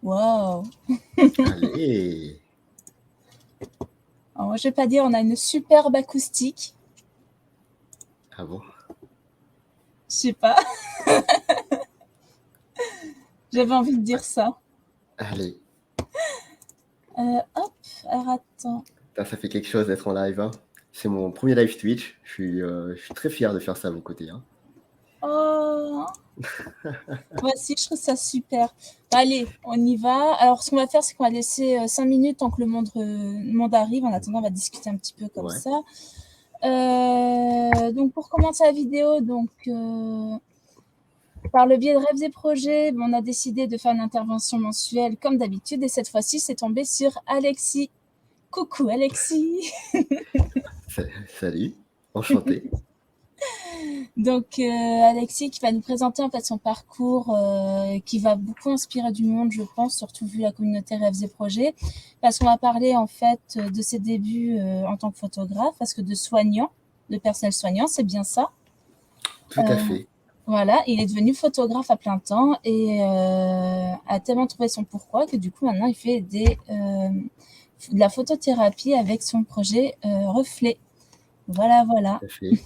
Waouh! Allez! Alors, moi, je vais pas dire, on a une superbe acoustique. Ah bon? Je sais pas. J'avais envie de dire ça. Allez. Hop, alors attends. Ça fait quelque chose d'être en live, hein. C'est mon premier live Twitch. Je suis très fier de faire ça à vos côtés, hein. Oh! Moi aussi, je trouve ça super. Allez, on y va. Alors, ce qu'on va faire, c'est qu'on va laisser 5 minutes tant que le monde arrive. En attendant, on va discuter un petit peu comme Ouais. ça. Donc, pour commencer la vidéo, par le biais de Rêves et Projets, on a décidé de faire une intervention mensuelle comme d'habitude. Et cette fois-ci, c'est tombé sur Alexis. Coucou Alexis. Salut, enchanté. Donc Alexis qui va nous présenter en fait son parcours qui va beaucoup inspirer du monde, je pense, surtout vu la communauté Rêves et Projets, parce qu'on va parler en fait de ses débuts en tant que photographe, parce que de soignant, de personnel soignant, c'est bien ça. Tout à fait. Voilà, il est devenu photographe à plein temps et a tellement trouvé son pourquoi que du coup maintenant il fait de la photothérapie avec son projet Reflet. Voilà, voilà. Tout à fait.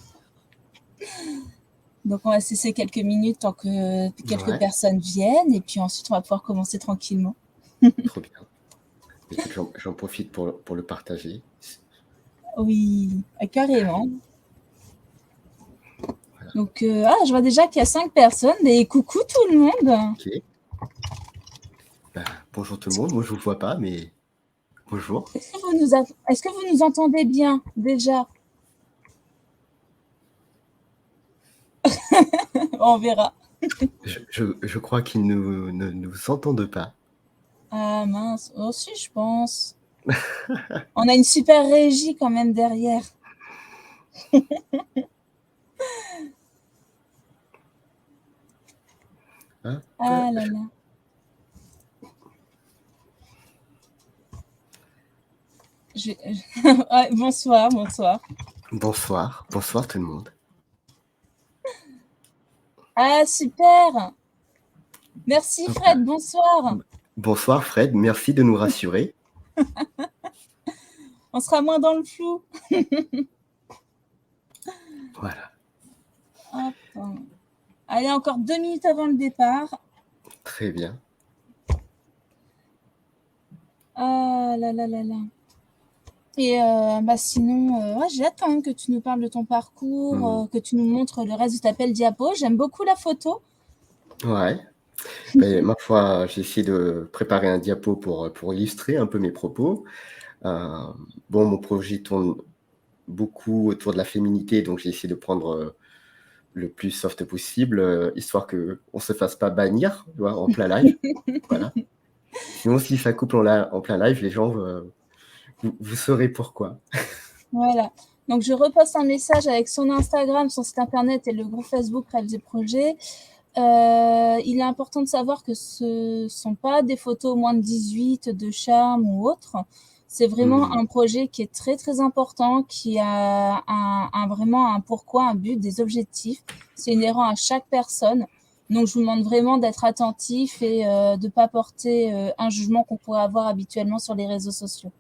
Donc on va cesser quelques minutes tant que quelques Ouais, personnes viennent et puis ensuite on va pouvoir commencer tranquillement. trop bien. Écoute, j'en profite pour le partager. Oui, carrément. Voilà. Donc je vois déjà qu'il y a 5 personnes. Et coucou tout le monde. Ok. Bah, bonjour tout le monde. Moi, je vous vois pas, mais bonjour. Est-ce que vous nous entendez bien déjà? On verra. Je crois qu'ils ne nous entendent pas. Ah mince, aussi je pense. On a une super régie quand même derrière. Hein. Ah là là. Ouais, bonsoir, bonsoir. Bonsoir. Bonsoir tout le monde. Ah super. Merci Hop là. Fred, bonsoir. Bonsoir Fred, merci de nous rassurer. On sera moins dans le flou. Voilà. Hop. Allez, encore 2 minutes avant le départ. Très bien. Ah là là là là. Et sinon, ouais, j'ai hâte quand même que tu nous parles de ton parcours, que tu nous montres le reste de ta belle diapo. J'aime beaucoup la photo. Ouais. Ben, ma foi, j'ai essayé de préparer un diapo pour illustrer un peu mes propos. Bon, mon projet tourne beaucoup autour de la féminité, donc j'ai essayé de prendre le plus soft possible, histoire qu'on se fasse pas bannir, tu vois, en plein live. Voilà. Sinon, si ça coupe en plein live, les gens, vous saurez pourquoi. Voilà. Donc, je reposte un message avec son Instagram, son site internet et le groupe Facebook Rêves et Projets. Il est important de savoir que ce ne sont pas des photos moins de 18, de charme ou autre. C'est vraiment un projet qui est très très important, qui a vraiment un pourquoi, un but, des objectifs. C'est inhérent à chaque personne. Donc je vous demande vraiment d'être attentif et de ne pas porter un jugement qu'on pourrait avoir habituellement sur les réseaux sociaux.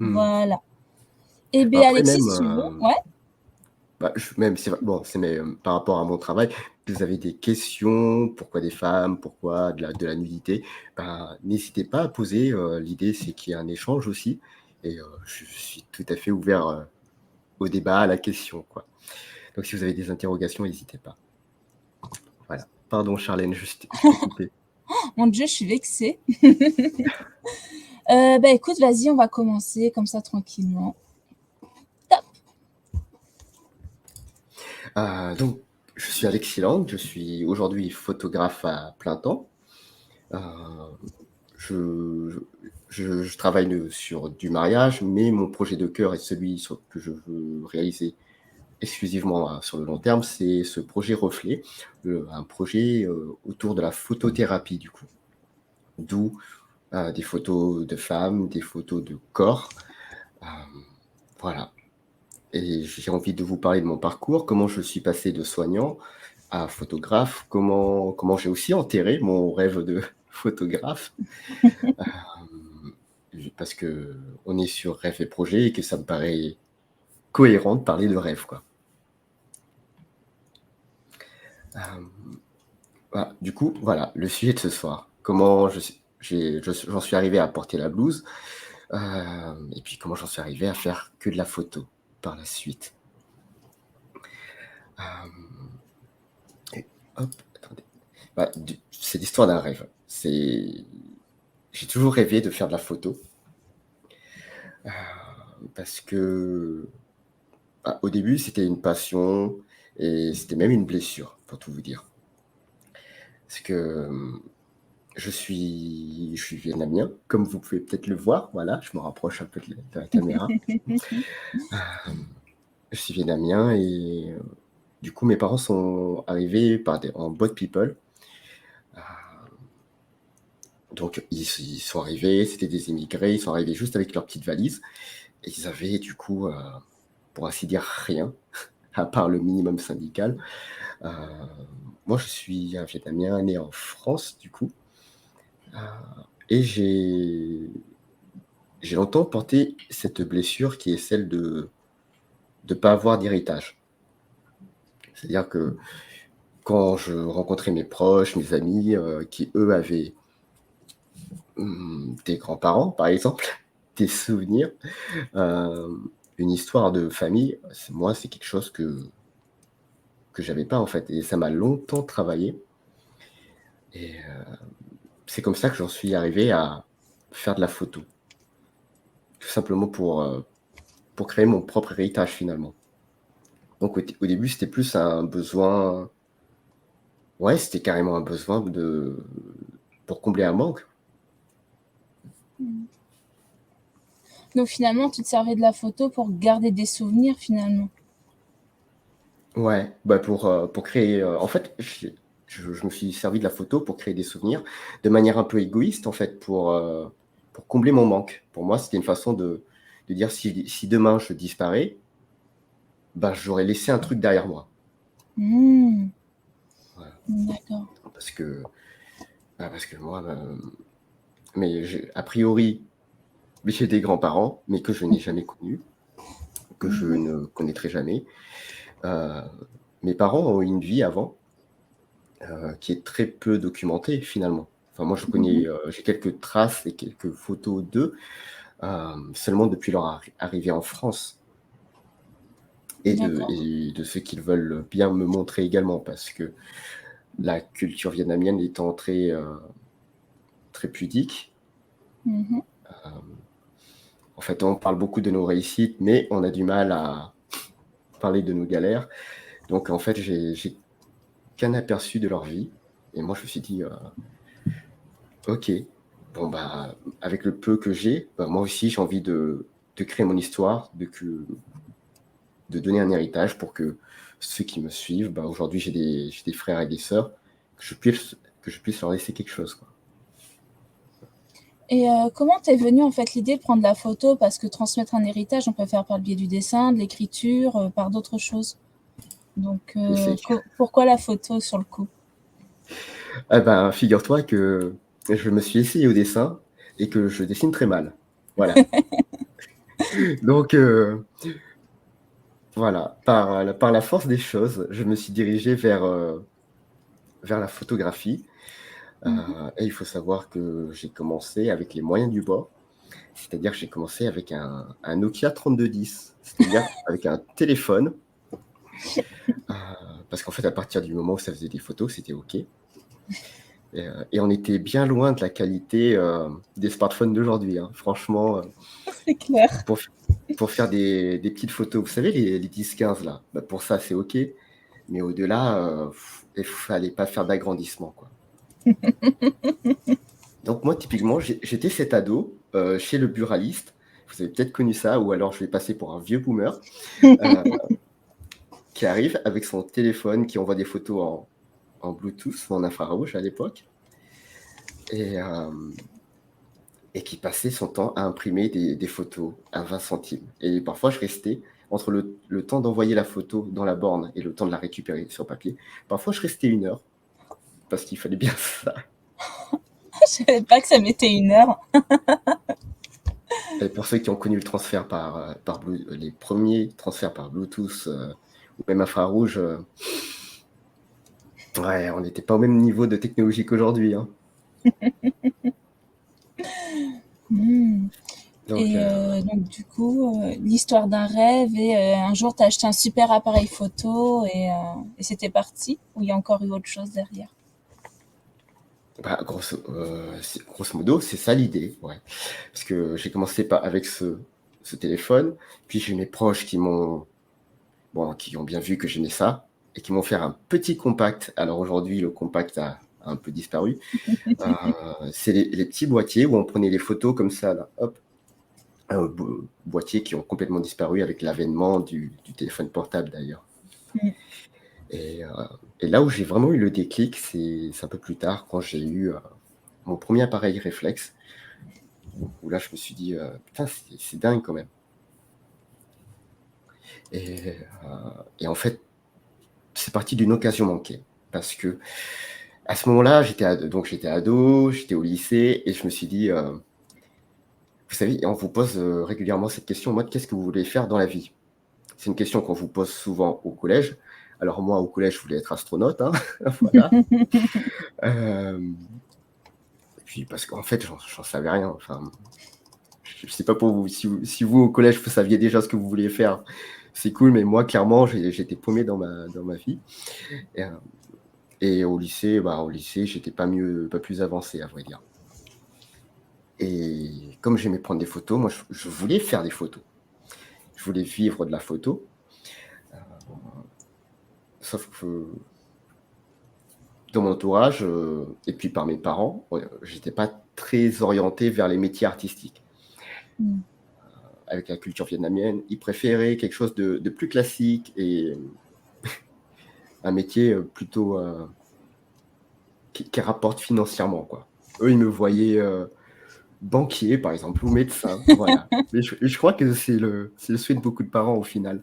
Voilà. Et bien Après Alexis, même, si tu veux, ouais. bah, même par rapport à mon travail, si vous avez des questions, pourquoi des femmes, pourquoi de la nudité, bah, n'hésitez pas à poser. L'idée, c'est qu'il y ait un échange aussi. Et je suis tout à fait ouvert au débat, à la question, quoi. Donc, si vous avez des interrogations, n'hésitez pas. Voilà. Pardon, Charlène, je t'ai coupé. Mon Dieu, je suis vexée. Écoute, vas-y, on va commencer comme ça tranquillement. Top. Donc, je suis Alexis Lang, je suis aujourd'hui photographe à plein temps. Je travaille sur du mariage, mais mon projet de cœur et celui que je veux réaliser exclusivement sur le long terme, c'est ce projet Reflet, un projet autour de la photothérapie du coup. D'où des photos de femmes, des photos de corps. Voilà. Et j'ai envie de vous parler de mon parcours, comment je suis passé de soignant à photographe, comment j'ai aussi enterré mon rêve photographe, parce qu'on est sur rêve et projet et que ça me paraît cohérent de parler de rêve, quoi. Voilà, du coup, voilà, le sujet de ce soir. Comment j'en suis arrivé à porter la blouse, et puis comment j'en suis arrivé à faire que de la photo par la suite. Et hop, attendez. C'est l'histoire d'un rêve. J'ai toujours rêvé de faire de la photo, parce que au début, c'était une passion et c'était même une blessure, pour tout vous dire. Parce que je suis vietnamien, comme vous pouvez peut-être le voir. Voilà, je me rapproche un peu de la caméra. Je suis vietnamien et du coup, mes parents sont arrivés en boat people. Donc, ils sont arrivés, c'était des immigrés, ils sont arrivés juste avec leur petite valise. Et ils avaient du coup, pour ainsi dire, rien, à part le minimum syndical. Moi, je suis un Vietnamien né en France, du coup. Et j'ai longtemps porté cette blessure qui est celle de ne pas avoir d'héritage. C'est-à-dire que quand je rencontrais mes proches, mes amis, qui eux avaient des grands-parents, par exemple, des souvenirs, une histoire de famille, moi, c'est quelque chose que j'avais pas, en fait. Et ça m'a longtemps travaillé. Et c'est comme ça que j'en suis arrivé à faire de la photo. Tout simplement pour créer mon propre héritage, finalement. Donc au début, c'était plus un besoin. Ouais, c'était carrément un besoin pour combler un manque. Donc finalement, tu te servais de la photo pour garder des souvenirs finalement. Ouais, pour créer. En fait, je me suis servi de la photo pour créer des souvenirs de manière un peu égoïste, en fait, pour combler mon manque. Pour moi, c'était une façon de dire si demain je disparais, j'aurais laissé un truc derrière moi. Voilà. D'accord. Parce que moi, mais a priori, j'ai des grands-parents, mais que je n'ai jamais connus, que je ne connaîtrai jamais. Mes parents ont eu une vie avant qui est très peu documentée, finalement. Enfin, moi, je connais, j'ai quelques traces et quelques photos d'eux, seulement depuis leur arrivée en France. Et de ceux qu'ils veulent bien me montrer également, parce que la culture vietnamienne étant très pudique. En fait, on parle beaucoup de nos réussites, mais on a du mal à parler de nos galères. Donc, en fait, j'ai qu'un aperçu de leur vie. Et moi, je me suis dit, ok, bon, avec le peu que j'ai, moi aussi, j'ai envie de créer mon histoire, de donner un héritage pour que ceux qui me suivent, aujourd'hui, j'ai des frères et des sœurs, que je puisse leur laisser quelque chose, quoi. Et comment t'es venue en fait l'idée de prendre la photo? Parce que transmettre un héritage, on peut faire par le biais du dessin, de l'écriture, par d'autres choses. Donc pourquoi la photo sur le coup? Figure-toi que je me suis essayé au dessin et que je dessine très mal. Voilà. Donc, voilà, par la force des choses, je me suis dirigé vers la photographie. Et il faut savoir que j'ai commencé avec les moyens du bord. C'est-à-dire que j'ai commencé avec un Nokia 3210, c'est-à-dire avec un téléphone. Parce qu'en fait, à partir du moment où ça faisait des photos, c'était OK. Et on était bien loin de la qualité des smartphones d'aujourd'hui, hein. Franchement, C'est clair. pour faire des petites photos, vous savez, les 10-15 là, pour ça, c'est OK. Mais au-delà, il ne fallait pas faire d'agrandissement, quoi. Donc moi, typiquement, j'étais cet ado chez le buraliste. Vous avez peut-être connu ça, ou alors je vais passer pour un vieux boomer qui arrive avec son téléphone, qui envoie des photos en Bluetooth, en infrarouge à l'époque, et qui passait son temps à imprimer des photos à 20 centimes. Et parfois, je restais, entre le temps d'envoyer la photo dans la borne et le temps de la récupérer sur papier, parfois je restais 1 heure, parce qu'il fallait bien ça. savais pas que ça mettait 1 heure. Et pour ceux qui ont connu le transfert les premiers transferts par Bluetooth ou même infrarouge, ouais, on n'était pas au même niveau de technologie qu'aujourd'hui. Hein. Donc, Et donc du coup, l'histoire d'un rêve et un jour tu as acheté un super appareil photo et c'était parti ou il y a encore eu autre chose derrière? grosso modo, c'est ça l'idée, ouais. Parce que j'ai commencé avec ce téléphone, puis j'ai mes proches qui ont bien vu que j'aimais ça et qui m'ont fait un petit compact. Alors aujourd'hui, le compact a un peu disparu. C'est les petits boîtiers où on prenait les photos comme ça, là, hop. Boîtiers qui ont complètement disparu avec l'avènement du téléphone portable d'ailleurs. Et là où j'ai vraiment eu le déclic, c'est un peu plus tard, quand j'ai eu mon premier appareil réflexe, où là je me suis dit, putain, c'est dingue quand même. Et en fait, c'est parti d'une occasion manquée. Parce que à ce moment-là, j'étais ado, j'étais au lycée, et je me suis dit, vous savez, on vous pose régulièrement cette question en mode, qu'est-ce que vous voulez faire dans la vie? C'est une question qu'on vous pose souvent au collège. Alors moi, au collège, je voulais être astronaute, hein, voilà. Et puis parce qu'en fait, j'en savais rien. Enfin, je sais pas pour vous. Si vous, au collège, vous saviez déjà ce que vous vouliez faire, c'est cool. Mais moi, clairement, j'étais paumé dans ma vie. Et au lycée, j'étais pas plus avancé, à vrai dire. Et comme j'aimais prendre des photos, moi, je voulais faire des photos. Je voulais vivre de la photo. Sauf que dans mon entourage, et puis par mes parents, j'étais pas très orienté vers les métiers artistiques. Avec la culture vietnamienne, ils préféraient quelque chose de plus classique et un métier plutôt qui rapporte financièrement, quoi. Eux, ils me voyaient banquier, par exemple, ou médecin, voilà. Mais je crois que c'est le souhait de beaucoup de parents au final.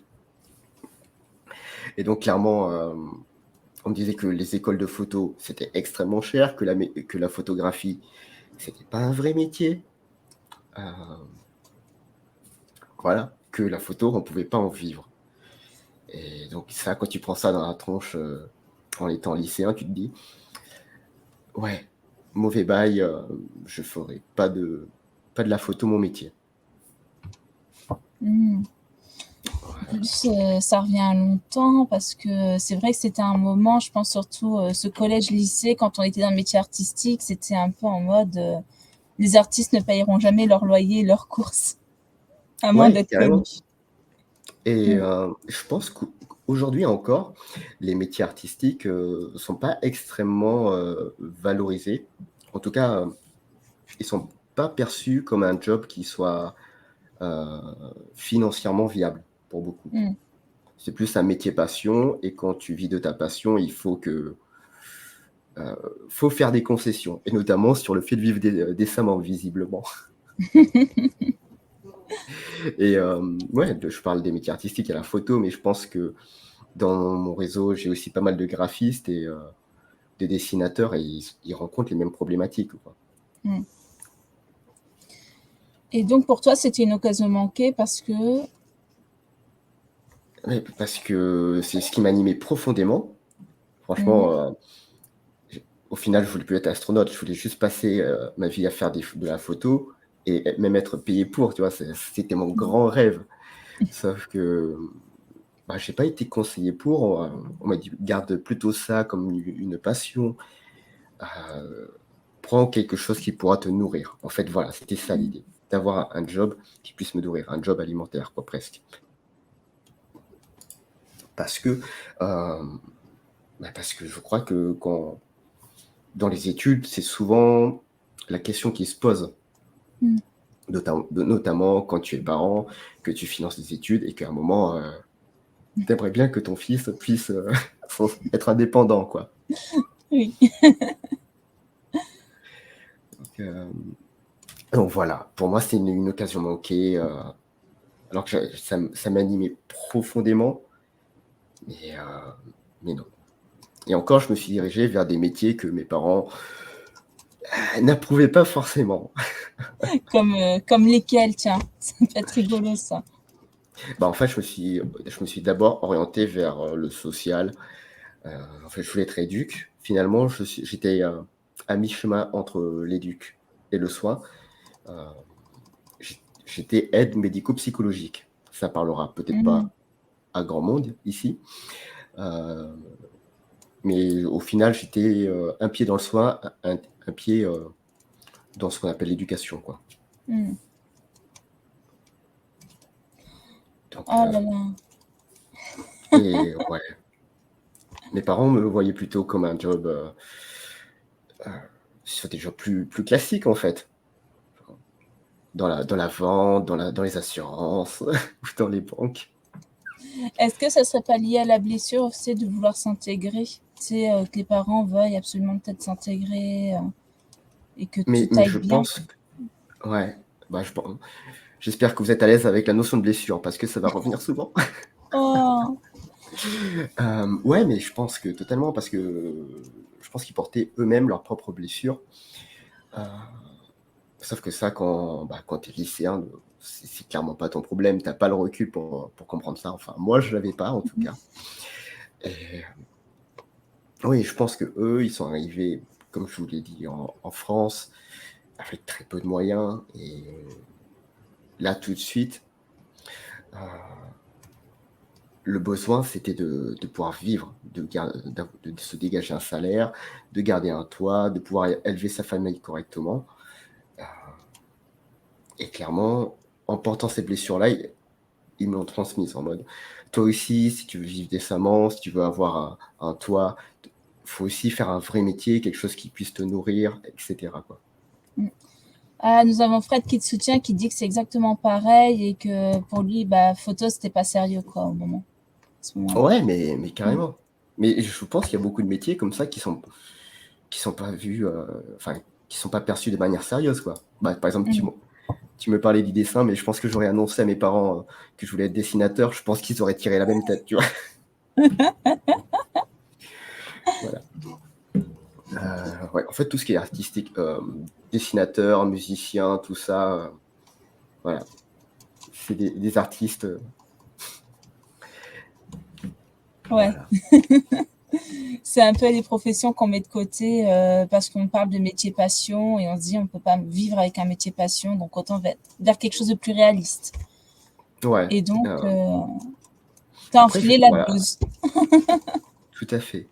Et donc, clairement, on me disait que les écoles de photo, c'était extrêmement cher, que la photographie, c'était pas un vrai métier. Voilà, que la photo, on pouvait pas en vivre. Et donc ça, quand tu prends ça dans la tronche en étant lycéen, tu te dis, ouais, mauvais bail, je ferai pas de la photo mon métier. En plus, ça revient à longtemps parce que c'est vrai que c'était un moment, je pense surtout ce collège-lycée, quand on était dans le métier artistique, c'était un peu en mode les artistes ne payeront jamais leur loyer, leurs courses, à moins Ouais, d'être carrément. connus. Et je pense qu'aujourd'hui encore, les métiers artistiques sont pas extrêmement valorisés. En tout cas, ils sont pas perçus comme un job qui soit financièrement viable pour beaucoup. C'est plus un métier passion, et quand tu vis de ta passion, il faut faire des concessions, et notamment sur le fait de vivre décemment, visiblement. Et ouais, je parle des métiers artistiques à la photo, mais je pense que dans mon réseau, j'ai aussi pas mal de graphistes et de dessinateurs, et ils rencontrent les mêmes problématiques, quoi. Et donc pour toi, c'était une occasion manquée parce que... Ouais, parce que c'est ce qui m'animait profondément. Franchement, au final, je voulais plus être astronaute, je voulais juste passer ma vie à faire de la photo et même être payé pour, tu vois, c'était mon grand rêve. Sauf que j'ai pas été conseillé pour. On m'a dit, garde plutôt ça comme une passion. Prends quelque chose qui pourra te nourrir. En fait, voilà, c'était ça l'idée, d'avoir un job qui puisse me nourrir, un job alimentaire, quoi, presque. Parce que je crois que dans les études, c'est souvent la question qui se pose. Notamment quand tu es parent, que tu finances des études et qu'à un moment, tu aimerais bien que ton fils puisse être indépendant, quoi. Oui. Donc voilà, pour moi, c'est une occasion manquée, alors que ça m'animait profondément, mais non. Et encore, je me suis dirigé vers des métiers que mes parents N'approuvait pas forcément. Comme lesquels, tiens? Ça peut être rigolo ça. Bah, en fait, je me suis d'abord orienté vers, le social. En fait, je voulais être éduc. Finalement, j'étais, à mi-chemin entre l'éduc et le soin. Heu, j'étais aide médico-psychologique. Ça parlera peut-être Mmh. pas à grand monde ici, heu, mais au final, j'étais, un pied dans le soin, un pied, dans ce qu'on appelle l'éducation, quoi. Mmh. Donc Oh là là. et ouais, mes parents me voyaient plutôt comme un job, heu, sur des jobs plus classiques, en fait. Dans la vente, dans les assurances ou dans les banques. Est-ce que ça serait pas lié à la blessure, tu sais, de vouloir s'intégrer? Tu sais, que les parents veuillent absolument peut-être s'intégrer, et que tout Mais aille je bien? pense que ouais, bah, j'espère que vous êtes à l'aise avec la notion de blessure parce que ça va revenir souvent. Oh! Ouais, mais je pense que totalement parce que je pense qu'ils portaient eux-mêmes leurs propres blessures. Heu, Sauf que ça quand tu es lycéen, c'est clairement pas ton problème. Tu as pas le recul pour comprendre ça. Enfin, moi, je l'avais pas en tout Mmh. cas et oui, je pense qu'eux, ils sont arrivés, comme je vous l'ai dit, en France, avec très peu de moyens et là, tout de suite, heu, le besoin, c'était de pouvoir vivre, de se dégager un salaire, de garder un toit, de pouvoir élever sa famille correctement, heu et clairement, en portant ces blessures-là, ils me l'ont transmise en mode: «Toi aussi, si tu veux vivre décemment, si tu veux avoir un toit, faut aussi faire un vrai métier, quelque chose qui puisse te nourrir» et cetera, quoi. Mmh. Ah, nous avons Fred qui te soutient, qui dit que c'est exactement pareil et que pour lui, bah, photo, c'était pas sérieux, quoi, au moment à ce moment-là. Ouais, mais Mmh. carrément. Mais je pense qu'il y a beaucoup de métiers comme ça qui sont pas vus, enfin, qui sont pas perçus de manière sérieuse, quoi. Bah, par exemple, Mmh. tu me parlais du dessin, mais je pense que j'aurais annoncé à mes parents, que je voulais être dessinateur, je pense qu'ils auraient tiré la même tête, tu vois? Voilà. Ouais, en fait, tout ce qui est artistique, dessinateur, musicien, tout ça, voilà, c'est des artistes, Ouais, voilà. c'est un peu les professions qu'on met de côté, parce qu'on parle de métier passion et on se dit: «On peut pas vivre avec un métier passion, donc autant vers quelque chose de plus réaliste» Ouais, et donc heu, tu as après enfilé la voilà, blouse. tout à fait.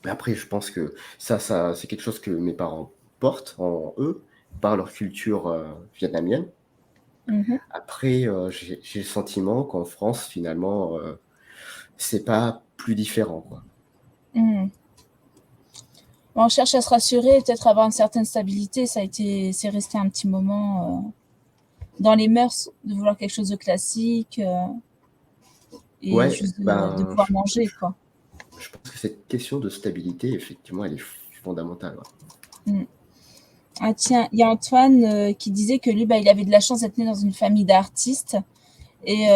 Mais après, je pense que ça c'est quelque chose que mes parents portent en eux, par leur culture, vietnamienne. Mmh. Après, j'ai le sentiment qu'en France, finalement, c'est pas plus différent, quoi. Mmh. On cherche à se rassurer, peut-être avoir une certaine stabilité, c'est resté un petit moment, dans les mœurs de vouloir quelque chose de classique, et Ouais, juste de ben, pouvoir manger, quoi. je pense que cette question de stabilité, effectivement, elle est fondamentale, ouais. Mmh. Ah tiens, il y a Antoine, qui disait que lui, bah, il avait de la chance d'être né dans une famille d'artistes et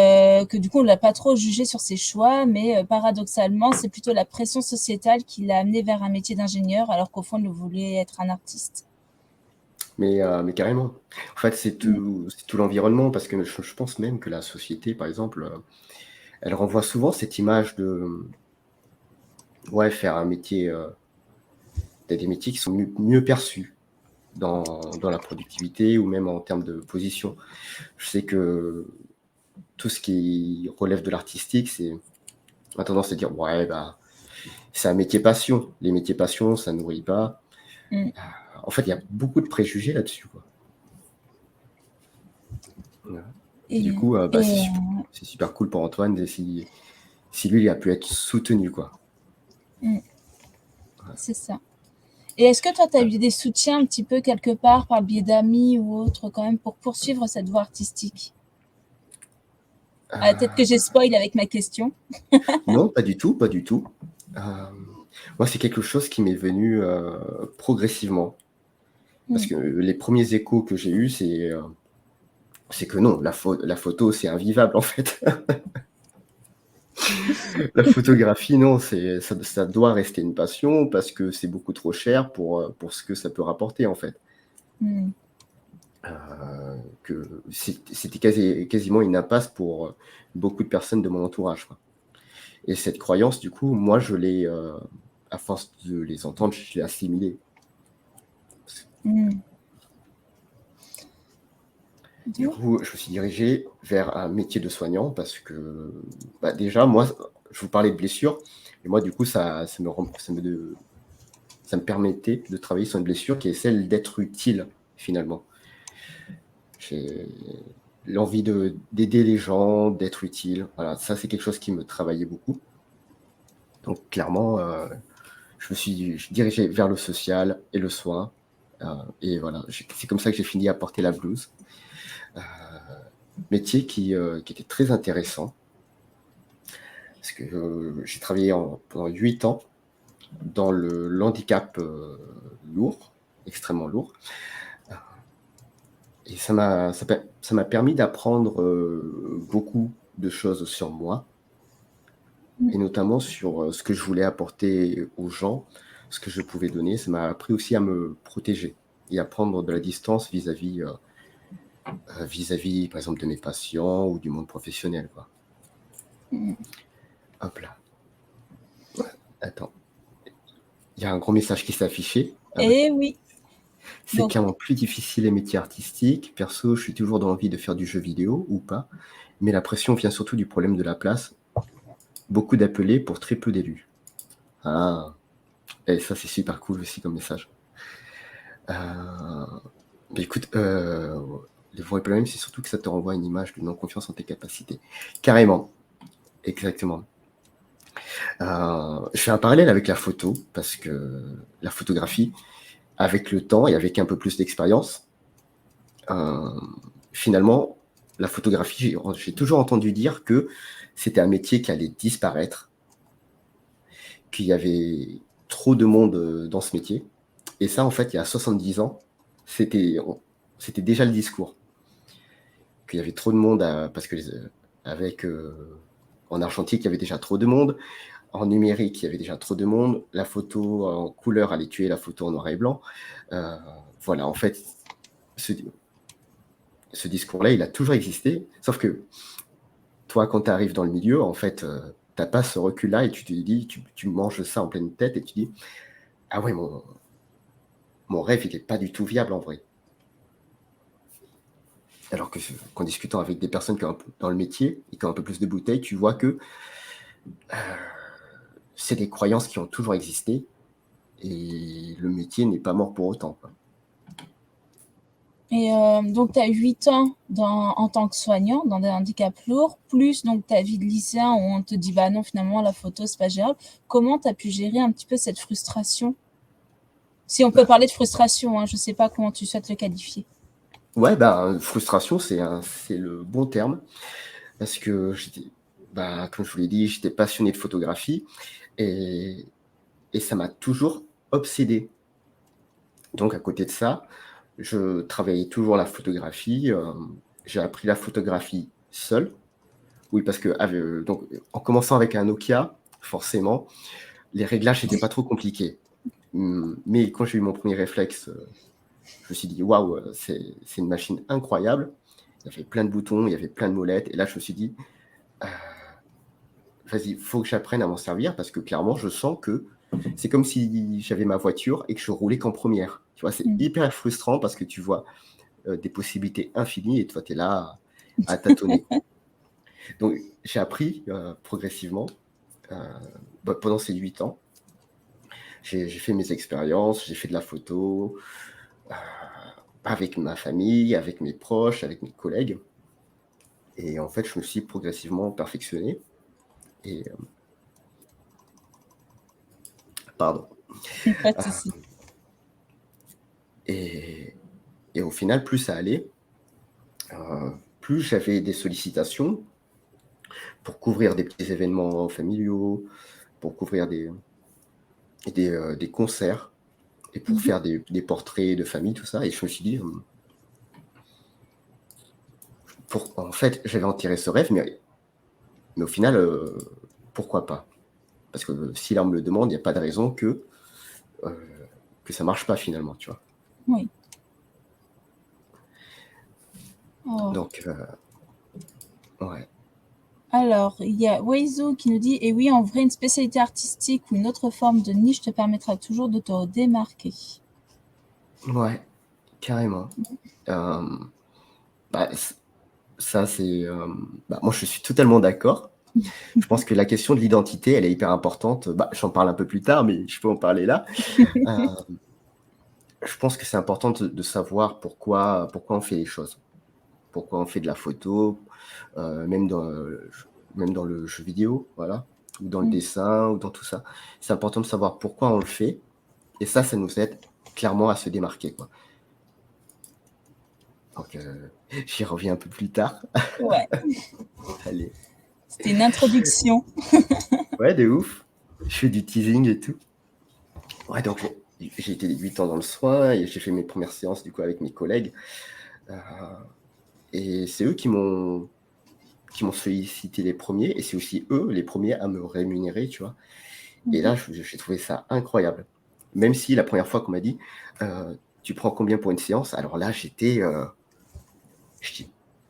que du coup, on l'a pas trop jugé sur ses choix, mais paradoxalement, c'est plutôt la pression sociétale qui l'a amené vers un métier d'ingénieur alors qu'au fond, il voulait être un artiste. Mais carrément. En fait, Mmh. c'est tout l'environnement parce que je pense même que la société, par exemple, elle renvoie souvent cette image de, ouais, faire un métier, tu des métiers qui sont mieux perçus dans la productivité ou même en termes de position. Je sais que tout ce qui relève de l'artistique, on a tendance à dire: «Ouais, bah, c'est un métier passion». Les métiers passion, ça nourrit pas. Mmh. En fait, il y a beaucoup de préjugés là-dessus, quoi. Voilà. Du Et coup, bah, et c'est super cool pour Antoine de si lui, il a pu être soutenu, quoi. mmh, Ouais. c'est ça. Et est-ce que toi, tu as eu des soutiens un petit peu quelque part par le biais d'amis ou autres quand même pour poursuivre cette voie artistique? Ah, peut-être que j'ai spoil avec ma question. Non, pas du tout, pas du tout. Hem, Moi, c'est quelque chose qui m'est venu, progressivement. Parce Mmh. que les premiers échos que j'ai eus, c'est que non, la photo, c'est invivable, en fait. La photographie, non, ça doit rester une passion parce que c'est beaucoup trop cher pour ce que ça peut rapporter, en fait. Mmh. Que c'était quasiment une impasse pour beaucoup de personnes de mon entourage, quoi. Et cette croyance, du coup, moi, à force de les entendre, je l'ai assimilée. Mmh. Du coup, je me suis dirigé vers un métier de soignant parce que, bah, déjà, moi, je vous parlais de blessures, et moi, du coup, ça me permettait de travailler sur une blessure qui est celle d'être utile, finalement. J'ai l'envie d'aider les gens, d'être utile. Voilà, ça, c'est quelque chose qui me travaillait beaucoup. Donc, clairement, je me suis dirigé vers le social et le soin. Et voilà, c'est comme ça que j'ai fini à porter la blouse. Métier qui était très intéressant. Parce que j'ai travaillé pendant 8 ans dans le handicap lourd, extrêmement lourd. Et ça m'a permis d'apprendre beaucoup de choses sur moi, et notamment sur ce que je voulais apporter aux gens, ce que je pouvais donner. Ça m'a appris aussi à me protéger et à prendre de la distance vis-à-vis, par exemple, de mes patients ou du monde professionnel, quoi. Hop là. Attends. Il y a un gros message qui s'est affiché. Eh oui. C'est Donc, clairement plus difficile les métiers artistiques. Perso, je suis toujours dans l'envie de faire du jeu vidéo ou pas, mais la pression vient surtout du problème de la place. Beaucoup d'appelés pour très peu d'élus. Ah, et ça c'est super cool aussi comme message. Mais écoute, le vrai problème, c'est surtout que ça te renvoie à une image de non-confiance en tes capacités. Carrément, exactement. Je fais un parallèle avec la photo, parce que la photographie, avec le temps et avec un peu plus d'expérience, finalement, la photographie, j'ai toujours entendu dire que c'était un métier qui allait disparaître, qu'il y avait trop de monde dans ce métier. Et ça, en fait, il y a 70 ans, c'était déjà le discours. Qu'il y avait trop de monde, parce que en argentique, il y avait déjà trop de monde. En numérique, il y avait déjà trop de monde. La photo en couleur allait tuer la photo en noir et blanc. Voilà, en fait, ce discours-là, il a toujours existé, sauf que toi, quand tu arrives dans le milieu, en fait, tu n'as pas ce recul-là et tu te dis, tu manges ça en pleine tête et tu dis, ah ouais, mon rêve, il n'est pas du tout viable en vrai. Alors qu'en discutant avec des personnes qui ont dans le métier et qui ont un peu plus de bouteilles, tu vois que c'est des croyances qui ont toujours existé et le métier n'est pas mort pour autant, quoi. et donc, tu as 8 ans en tant que soignant dans des handicaps lourds, plus donc ta vie de lycéen où on te dit bah non, finalement, la photo, c'est pas gérable. Comment tu as pu gérer un petit peu cette frustration? Si on peut parler de frustration, hein, je sais pas comment tu souhaites le qualifier. Ouais, frustration, c'est le bon terme, parce que comme je vous l'ai dit, j'étais passionné de photographie et ça m'a toujours obsédé. Donc, à côté de ça, je travaillais toujours la photographie. J'ai appris la photographie seul. Oui, parce que donc, en commençant avec un Nokia, forcément, les réglages n'étaient pas trop compliqués. Mais quand j'ai eu mon premier réflexe, je me suis dit, waouh, c'est une machine incroyable. Il y avait plein de boutons, il y avait plein de molettes. Et là, je me suis dit, vas-y, il faut que j'apprenne à m'en servir parce que clairement, je sens que c'est comme si j'avais ma voiture et que je roulais qu'en première. Tu vois, c'est hyper frustrant parce que tu vois des possibilités infinies et toi, tu es là à tâtonner. Donc, j'ai appris progressivement pendant ces 8 ans. J'ai fait mes expériences, j'ai fait de la photo avec ma famille, avec mes proches, avec mes collègues. Et en fait, je me suis progressivement perfectionné. Et pardon. Pas de souci. Et au final, plus ça allait, plus j'avais des sollicitations pour couvrir des petits événements familiaux, pour couvrir des concerts et pour faire des portraits de famille, tout ça. Et je me suis dit, en fait, j'avais enterré ce rêve, mais au final, pourquoi pas? Parce que si là, on me le demande, il n'y a pas de raison que ça marche pas finalement, tu vois? Oui. Oh. Donc, ouais. Alors, il y a Weizo qui nous dit: «Et oui, en vrai, une spécialité artistique ou une autre forme de niche te permettra toujours de te démarquer». Ouais, carrément. Bah, ça, c'est, bah, moi, je suis totalement d'accord. Je pense que la question de l'identité, elle est hyper importante. Bah, j'en parle un peu plus tard, mais je peux en parler là. Heu, je pense que c'est important de savoir pourquoi on fait les choses. Pourquoi on fait de la photo, même dans le jeu vidéo, voilà, ou dans le Mmh. dessin ou dans tout ça. C'est important de savoir pourquoi on le fait et ça nous aide clairement à se démarquer, quoi. Donc, j'y reviens un peu plus tard. Ouais, Allez. c'était une introduction. Ouais, de ouf. Je fais du teasing et tout. Ouais, donc j'ai été 8 ans dans le soin et j'ai fait mes premières séances, du coup, avec mes collègues, heu et c'est eux qui m'ont sollicité les premiers et c'est aussi eux les premiers à me rémunérer, tu vois? Et Mmh. là, j'ai trouvé ça incroyable. Même si la première fois qu'on m'a dit: «Tu prends combien pour une séance?» alors là, j'étais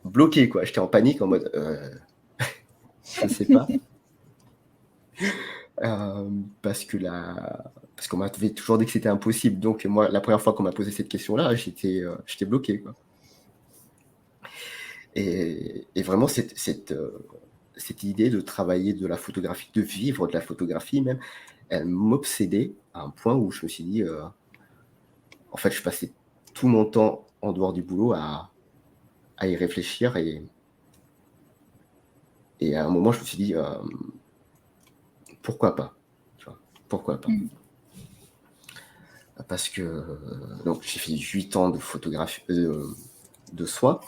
bloqué, quoi. J'étais en panique en mode: je sais pas». Parce qu'on m'avait toujours dit que c'était impossible. Donc moi, la première fois qu'on m'a posé cette question-là, j'étais bloqué, quoi. Et vraiment cette idée de travailler de la photographie, de vivre de la photographie même, elle m'obsédait à un point où je me suis dit, en fait, je passais tout mon temps en dehors du boulot à y réfléchir et à un moment, je me suis dit, «Pourquoi pas?» tu vois? Pourquoi pas? Mmh. Parce que, donc j'ai fait 8 ans de photographie, de soins,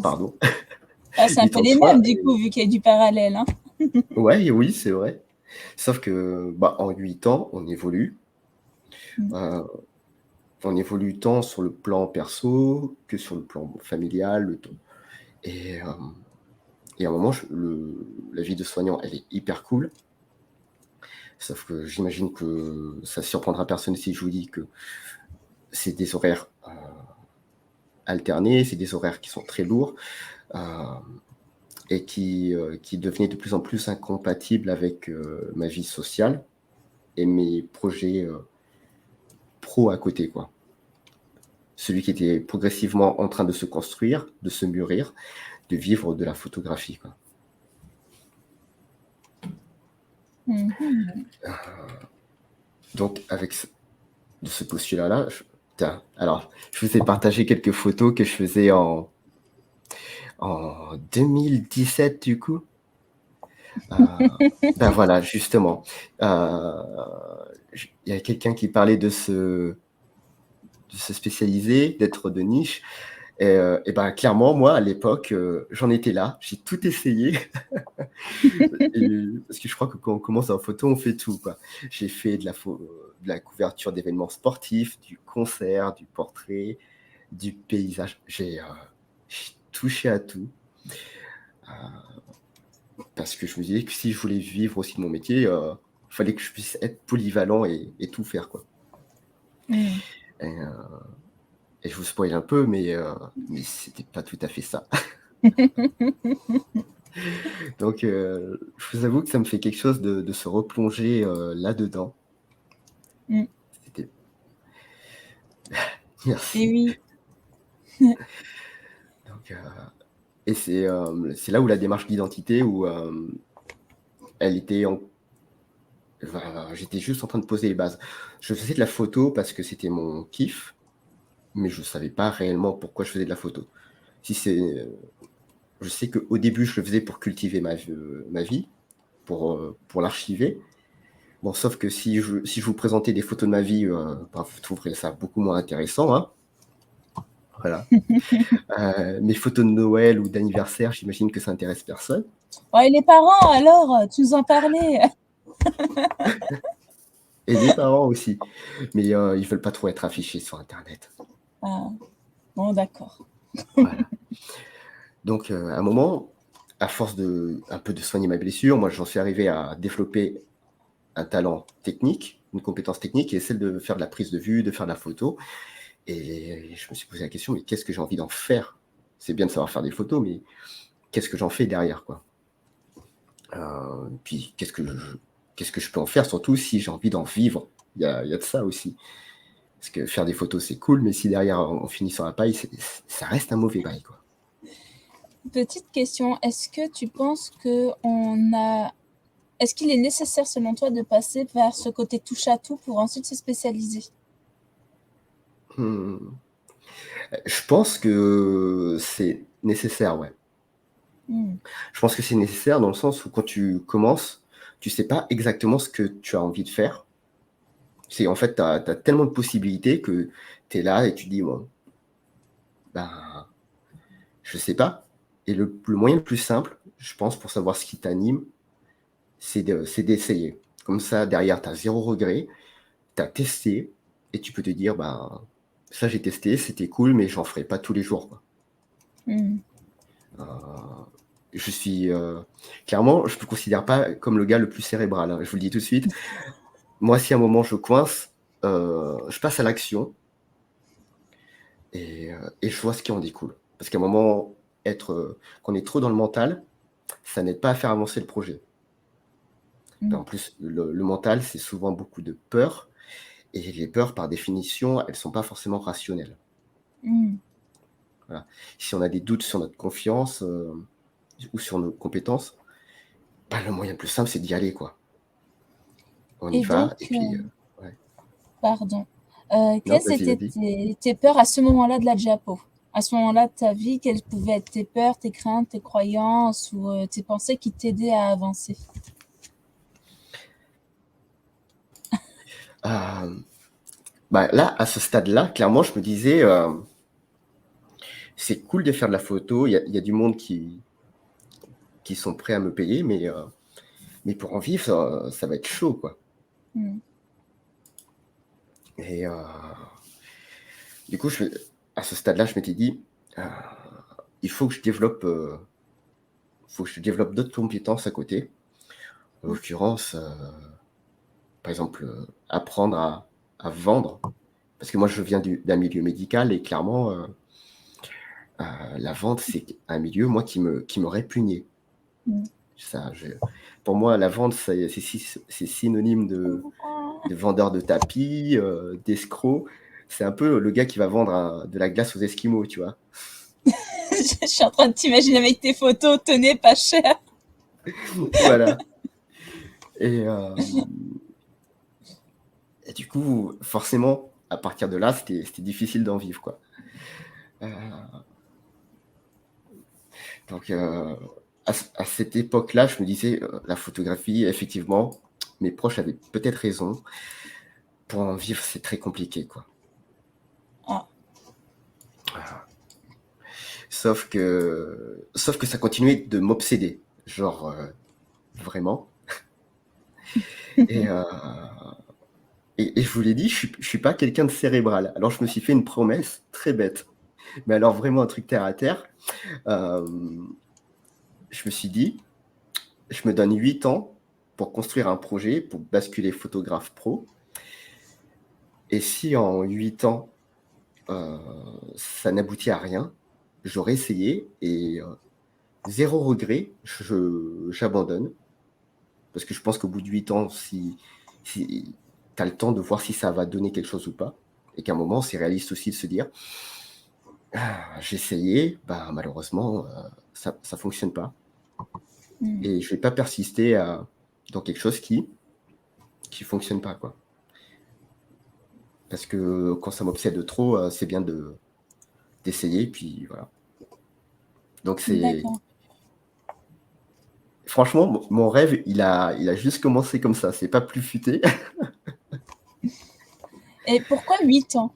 pardon, Ah, c'est un 8 peu ans de les soins mêmes du coup, vu qu'il y a du parallèle, hein? ouais et oui, c'est vrai. Sauf que, bah, en 8 ans, Mmh. heu, on évolue tant sur le plan perso que sur le plan familial, le temps et à un moment, la vie de soignant, elle est hyper cool. Sauf que j'imagine que ça surprendra personne si je vous dis que c'est des horaires, alternés, c'est des horaires qui sont très lourds, heu et qui devenaient de plus en plus incompatibles avec, ma vie sociale et mes projets, pro à côté, quoi. Celui qui était progressivement en train de se construire, de se mûrir, de vivre de la photographie, quoi. Mmh mh. Donc avec de ce postulat-là, tiens, alors je vous ai partagé quelques photos que je faisais en 2017 du coup. Ben voilà, justement, il y a quelqu'un qui parlait de se spécialiser, d'être de niche et ben clairement moi à l'époque, j'en étais là, j'ai tout essayé et parce que je crois que quand on commence en photo, on fait tout, quoi. J'ai fait de la couverture d'événements sportifs, du concert, du portrait, du paysage. J'ai touché à tout, parce que je me disais que si je voulais vivre aussi de mon métier, fallait que je puisse être polyvalent et tout faire, quoi. Mmh. Et et je vous spoil un peu, mais c'était pas tout à fait ça. Donc je vous avoue que ça me fait quelque chose de se replonger, là-dedans. Mmh. C'était Et merci. oui. Donc et c'est là où la démarche d'identité où, elle était en enfin, j'étais juste en train de poser les bases. Je faisais de la photo parce que c'était mon kiff, mais je savais pas réellement pourquoi je faisais de la photo. Si c'est, je sais qu'au début, je le faisais pour cultiver ma vie, pour l'archiver. Bon, sauf que si je vous présentais des photos de ma vie, bah, vous trouverez ça beaucoup moins intéressant, hein. Voilà. Mes photos de Noël ou d'anniversaire, j'imagine que ça intéresse personne Oh et les parents alors, tu nous en parlais? et les parents aussi, mais ils veulent pas trop être affichés sur internet. Ah, bon d'accord. Voilà. Donc à un moment, à force un peu de soigner ma blessure, moi, j'en suis arrivé à développer un talent technique, une compétence technique, et celle de faire de la prise de vue, de faire de la photo. Et je me suis posé la question, mais qu'est-ce que j'ai envie d'en faire? C'est bien de savoir faire des photos, mais qu'est-ce que j'en fais derrière, quoi? Puis qu'est-ce que je peux en faire, surtout si j'ai envie d'en vivre? Il y a de ça aussi. Parce que faire des photos, c'est cool, mais si derrière on finit sur la paille, ça reste un mauvais bail, quoi. Petite question, est-ce que tu penses est-ce qu'il est nécessaire selon toi de passer vers ce côté touche à tout pour ensuite se spécialiser? Hmm. Je pense que c'est nécessaire, ouais. Je pense que c'est nécessaire dans le sens où quand tu commences, tu sais pas exactement ce que tu as envie de faire. En fait, tu as tellement de possibilités que tu es là et tu dis: «Bon, ben, je sais pas». Et le moyen le plus simple, je pense, pour savoir ce qui t'anime, c'est d'essayer. Comme ça, derrière, tu as 0 regret, tu as testé et tu peux te dire: «Ben, ça j'ai testé, c'était cool, mais j'en ferai pas tous les jours, quoi». Mmh. Heu, je suis, clairement, je me considère pas comme le gars le plus cérébral, hein, je vous le dis tout de suite. Moi, si à un moment je coince, je passe à l'action et je vois ce qui en découle. Parce qu'à un moment, quand on est trop dans le mental, ça n'aide pas à faire avancer le projet. Et Mmh. en plus, le mental, c'est souvent beaucoup de peurs et les peurs, par définition, elles sont pas forcément rationnelles. Mmh. Voilà. Si on a des doutes sur notre confiance, ou sur nos compétences, bah, le moyen le plus simple, c'est d'y aller, quoi. On y Et donc, va et puis, ouais. pardon, Non, quelles vas-y, étaient vas-y. tes peurs à ce moment-là de la diapo? À ce moment-là de ta vie, quelles pouvaient être tes peurs, tes craintes, tes croyances ou tes pensées qui t'aidaient à avancer? Bah, là, à ce stade-là, clairement, je me disais, «C'est cool de faire de la photo, il y a du monde qui sont prêts à me payer, mais pour en vivre, ça va être chaud, quoi». Mmh. Et du coup, à ce stade-là, je m'étais dit: «Heu, il faut que je développe d'autres compétences à côté». En l'occurrence, par exemple, apprendre à vendre. Parce que moi, je viens d'un milieu médical et clairement, la vente, c'est un milieu, moi, qui me répugnait. Mmh. Ça, pour moi, la vente, c'est synonyme de vendeur de tapis, d'escroc. C'est un peu le gars qui va vendre de la glace aux Esquimaux, tu vois? Je suis en train de t'imaginer avec tes photos, tenez, pas cher. Voilà. Et et du coup, forcément, à partir de là, c'était difficile d'en vivre, quoi. Heu, donc à cette époque-là, je me disais, la photographie, effectivement, mes proches avaient peut-être raison. Pour en vivre, c'est très compliqué, quoi. Ah. Sauf que ça continuait de m'obséder, genre, vraiment. Et je vous l'ai dit, je suis pas quelqu'un de cérébral. Alors je me suis fait une promesse très bête, mais alors vraiment un truc terre à terre. Hem, je me suis dit: «Je me donne 8 ans pour construire un projet, pour basculer photographe pro et si en 8 ans, heu, ça n'aboutit à rien, j'aurais essayé et 0 regret, j'abandonne». Parce que je pense qu'au bout de 8 ans, si tu as le temps de voir si ça va donner quelque chose ou pas et qu'à un moment, c'est réaliste aussi de se dire: «Ah, j'ai essayé, bah, malheureusement, ça fonctionne pas» Mmh. et je vais pas persister dans quelque chose qui fonctionne pas, quoi. Parce que quand ça m'obsède trop, c'est bien d'essayer puis voilà. Donc c'est D'accord. franchement, mon rêve, il a juste commencé comme ça, c'est pas plus futé. Et pourquoi 8 ans?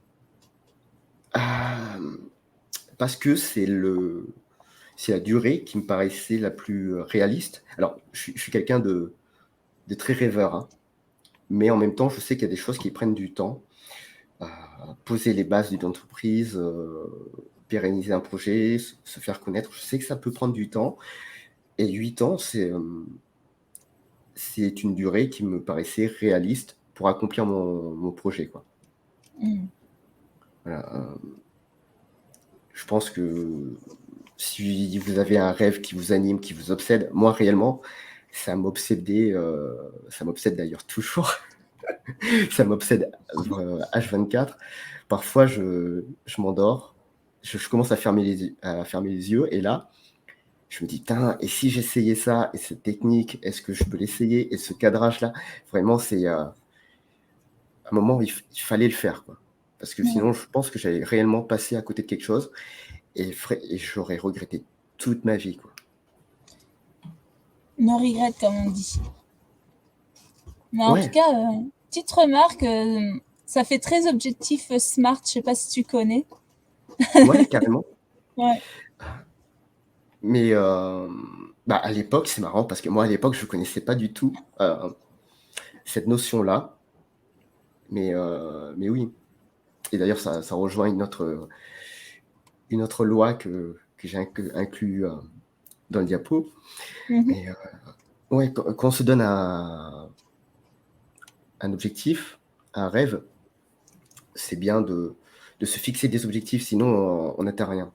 Hem, parce que c'est la durée qui me paraissait la plus, réaliste. Alors, je suis quelqu'un de très rêveur, hein, mais en même temps, je sais qu'il y a des choses qui prennent du temps. Heu, poser les bases d'une entreprise, pérenniser un projet, se faire connaître, je sais que ça peut prendre du temps Et 8 ans, c'est une durée qui me paraissait réaliste pour accomplir mon projet, quoi. Mmh. Voilà, je pense que si vous avez un rêve qui vous anime, qui vous obsède, moi réellement, ça m'obsède d'ailleurs toujours, ça m'obsède H24. Parfois je m'endors, je commence à fermer les yeux et là, je me dis: «Tain, et si j'essayais ça et cette technique, est-ce que je peux l'essayer?» Et ce cadrage-là, vraiment c'est, un moment il fallait le faire, quoi. Parce que Ouais. sinon je pense que j'allais réellement passer à côté de quelque chose et j'aurais regretté toute ma vie, quoi. No regret, comme on dit. Mais en tout Ouais, cas, petite remarque, ça fait très objectif SMART, je sais pas si tu connais. ouais, carrément. Ouais. Mais bah, à l'époque, c'est marrant parce que moi, à l'époque, je connaissais pas du tout, cette notion-là, mais oui. Et d'ailleurs, ça rejoint une autre loi que j'ai inclus, dans le diapo. Mmh. Mais ouais, quand on se donne un objectif, un rêve, c'est bien de se fixer des objectifs, sinon on n'atteint rien.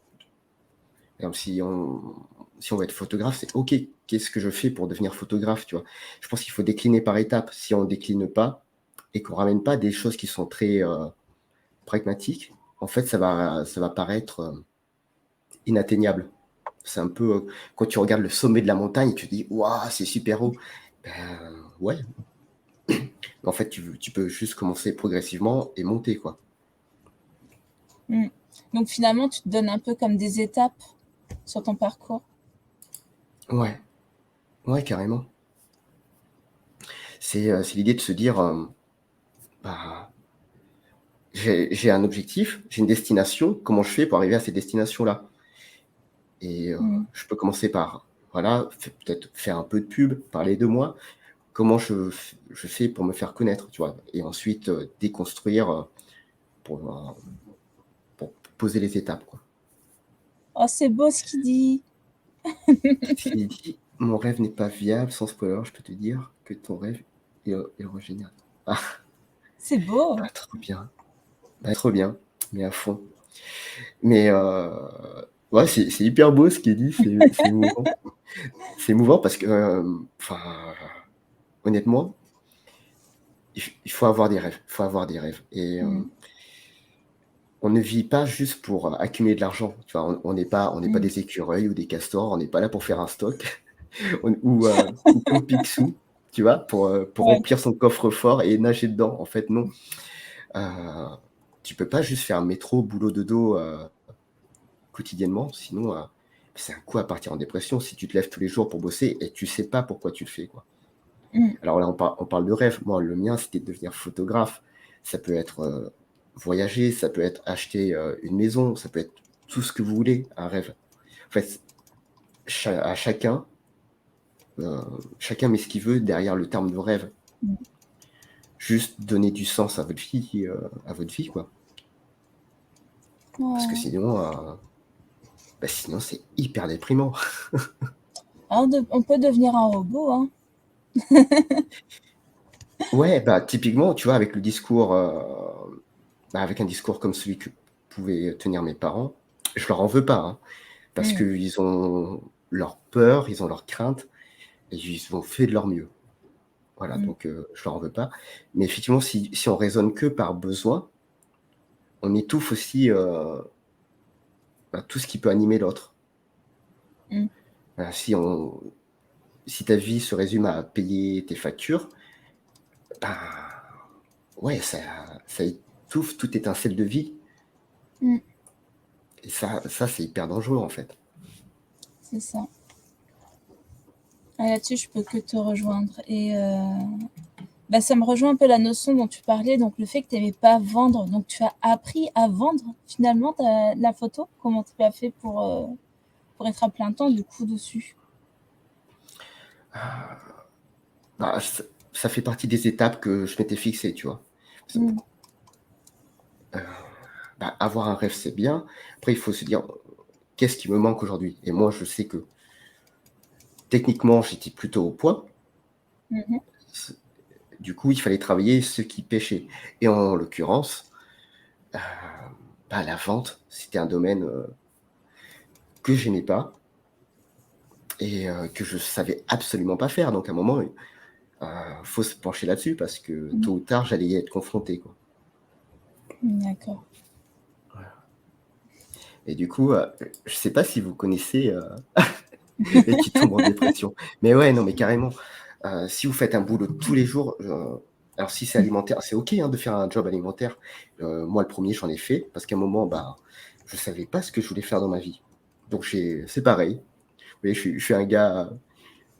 Par exemple, si on veut être photographe, c'est OK, qu'est-ce que je fais pour devenir photographe, tu vois? Je pense qu'il faut décliner par étapes. Si on décline pas et qu'on ramène pas des choses qui sont très, pragmatiques, en fait, ça va paraître, inatteignable. C'est un peu, quand tu regardes le sommet de la montagne, tu te dis: «Waouh, c'est super haut». Ben, ouais, en fait, tu peux juste commencer progressivement et monter, quoi. Mmh. Donc finalement, tu te donnes un peu comme des étapes sur ton parcours. Ouais, ouais, carrément. C'est l'idée de se dire, bah, j'ai un objectif, j'ai une destination, comment je fais pour arriver à cette destination-là? Et Mmh. je peux commencer par, voilà, peut-être faire un peu de pub, parler de moi. Comment je fais pour me faire connaître, tu vois? Et ensuite, déconstruire, pour, pour poser les étapes, quoi. Oh, c'est beau ce qu'il dit! S'il dit: «Mon rêve n'est pas viable, sans spoiler, je peux te dire que ton rêve est original». Ah, C'est beau! bah, trop bien, bah, trop bien, mais à fond. Mais ouais, c'est hyper beau ce qu'il dit, c'est émouvant. C'est émouvant parce que, enfin, honnêtement, il faut avoir des rêves, il faut avoir des rêves et Mmh. on ne vit pas juste pour, accumuler de l'argent, tu vois? On n'est pas Mmh. des écureuils ou des castors, on n'est pas là pour faire un stock ou comme Picsou, tu vois? Pour Ouais. remplir son coffre-fort et nager dedans. En fait, non. Heu, Tu peux pas juste faire métro, boulot, dodo, quotidiennement, sinon, c'est un coup à partir en dépression si tu te lèves tous les jours pour bosser et tu sais pas pourquoi tu le fais, quoi. Mmh. Alors là, on parle de rêve. Moi, le mien, c'était de devenir photographe. Ça peut être, voyager, ça peut être acheter, une maison, ça peut être tout ce que vous voulez, un rêve. En fait, chacun met ce qu'il veut derrière le terme de rêve. Mmh. Juste donner du sens à votre vie, quoi. Parce que Ouais. sinon, bah, sinon c'est hyper déprimant. Ah, on peut devenir un robot, hein. Ouais, bah, typiquement, tu vois, avec le discours, bah, avec un discours comme celui que pouvaient tenir mes parents, je leur en veux pas, hein, parce Mmh. qu'ils ont leur peur, ils ont leurs craintes et ils ont fait de leur mieux. Voilà, Mmh. donc je leur en veux pas. Mais effectivement, si on raisonne que par besoin, on étouffe aussi, bah, tout ce qui peut animer l'autre. Mmh. Voilà, si ta vie se résume à payer tes factures, ben, ouais, ça étouffe toute étincelle de vie Mmh. et ça, c'est hyper dangereux, en fait. C'est ça. Ah, là-dessus, je peux que te rejoindre et bah, ça me rejoint un peu la notion dont tu parlais, donc le fait que tu aimais pas vendre, donc tu as appris à vendre finalement la photo? Comment tu as fait pour être à plein temps du coup dessus? Ah, bah, ça fait partie des étapes que je m'étais fixées, tu vois? Parce Mmh. heu, bah, avoir un rêve, c'est bien. Après, il faut se dire: «Qu'est-ce qui me manque aujourd'hui?» Et moi, je sais que techniquement, j'étais plutôt au point. Mmh. Du coup, il fallait travailler ceux qui pêchaient. Et en l'occurrence, euh, la vente, c'était un domaine que j'aimais pas et que je savais absolument pas faire. Donc, à un moment, faut se pencher là-dessus parce que Mmh. tôt ou tard, j'allais y être confronté, quoi. D'accord. Et du coup, je sais pas si vous connaissez les qui tombent en dépression. Mais ouais, non, mais carrément. Si vous faites un boulot tous les jours, alors si c'est alimentaire, c'est OK hein, de faire un job alimentaire. Moi, le premier, j'en ai fait parce qu'à un moment, je savais pas ce que je voulais faire dans ma vie. Donc, c'est pareil. Vous voyez, je suis un gars